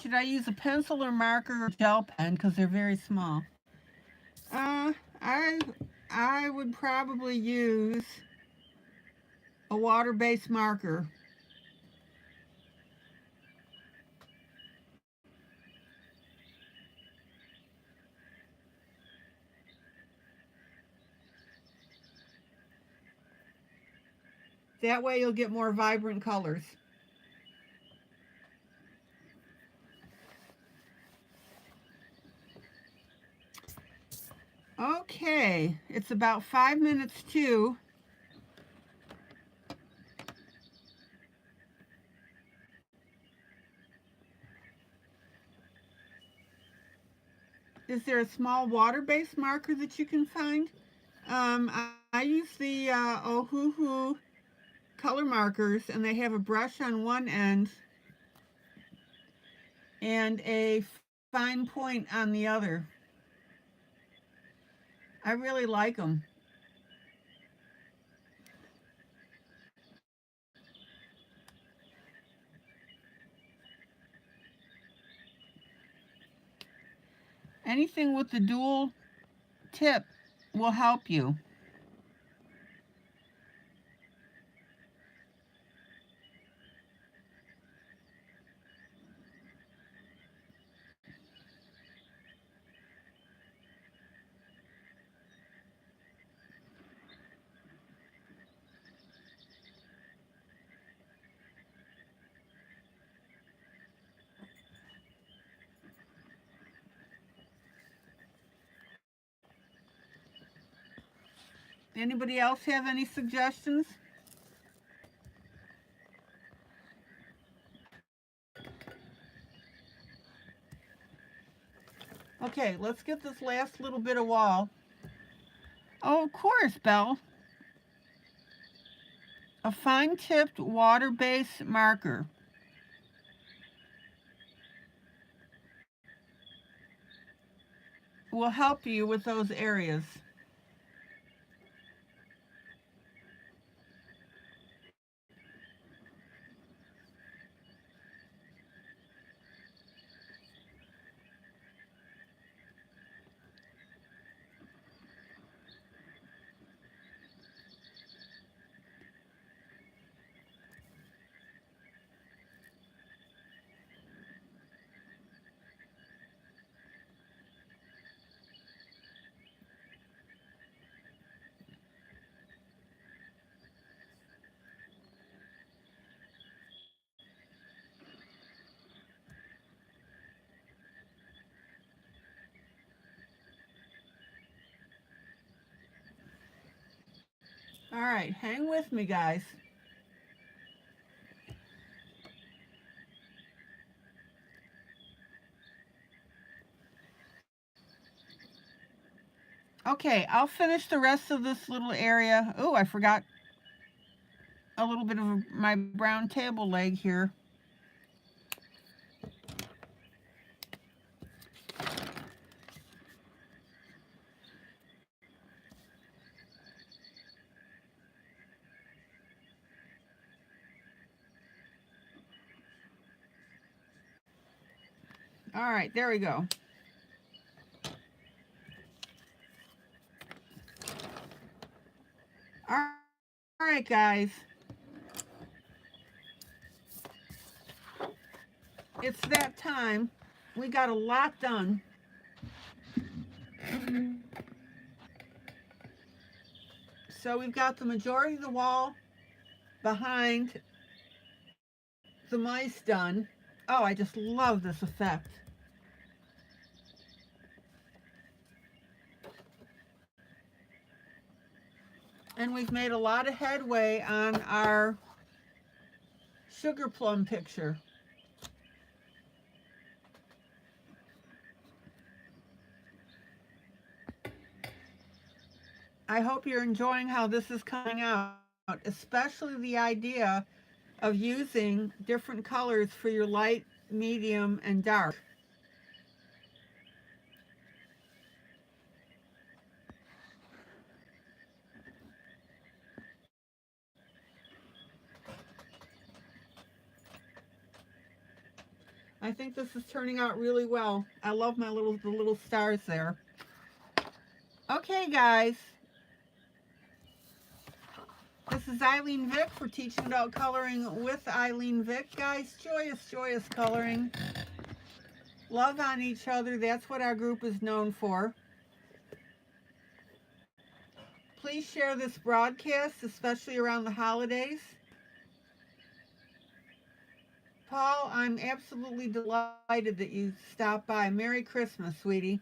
Should I use a pencil or marker or gel pen because they're very small? Uh, I I would probably use a water-based marker. That way you'll get more vibrant colors. Okay, it's about 5 minutes to. Is there a small water-based marker that you can find? I use the Ohuhu color markers, and they have a brush on one end and a fine point on the other. I really like them. Anything with the dual tip will help you. Anybody else have any suggestions? Okay, let's get this last little bit of wall. Oh, of course, Belle. A fine-tipped water-based marker. Will help you with those areas. All right, hang with me, guys. Okay, I'll finish the rest of this little area. Oh, I forgot a little bit of my brown table leg here. All right, there we go. All right, guys. It's that time. We got a lot done. So we've got the majority of the wall behind the mice done. Oh, I just love this effect. And we've made a lot of headway on our sugar plum picture. I hope you're enjoying how this is coming out, especially the idea of using different colors for your light, medium, and dark. I think this is turning out really well. I love the little stars there. Okay, guys. This is ILene Vick for Teaching About Coloring with ILene Vick. Guys, joyous, joyous coloring. Love on each other. That's what our group is known for. Please share this broadcast, especially around the holidays. Paul, I'm absolutely delighted that you stopped by. Merry Christmas, sweetie.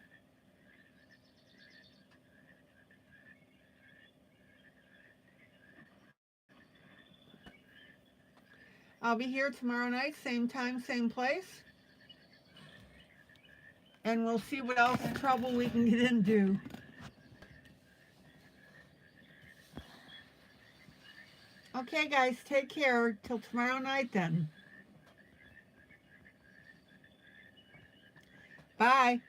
I'll be here tomorrow night, same time, same place. And we'll see what else trouble we can get into. Okay, guys, take care. Till tomorrow night, then. Bye.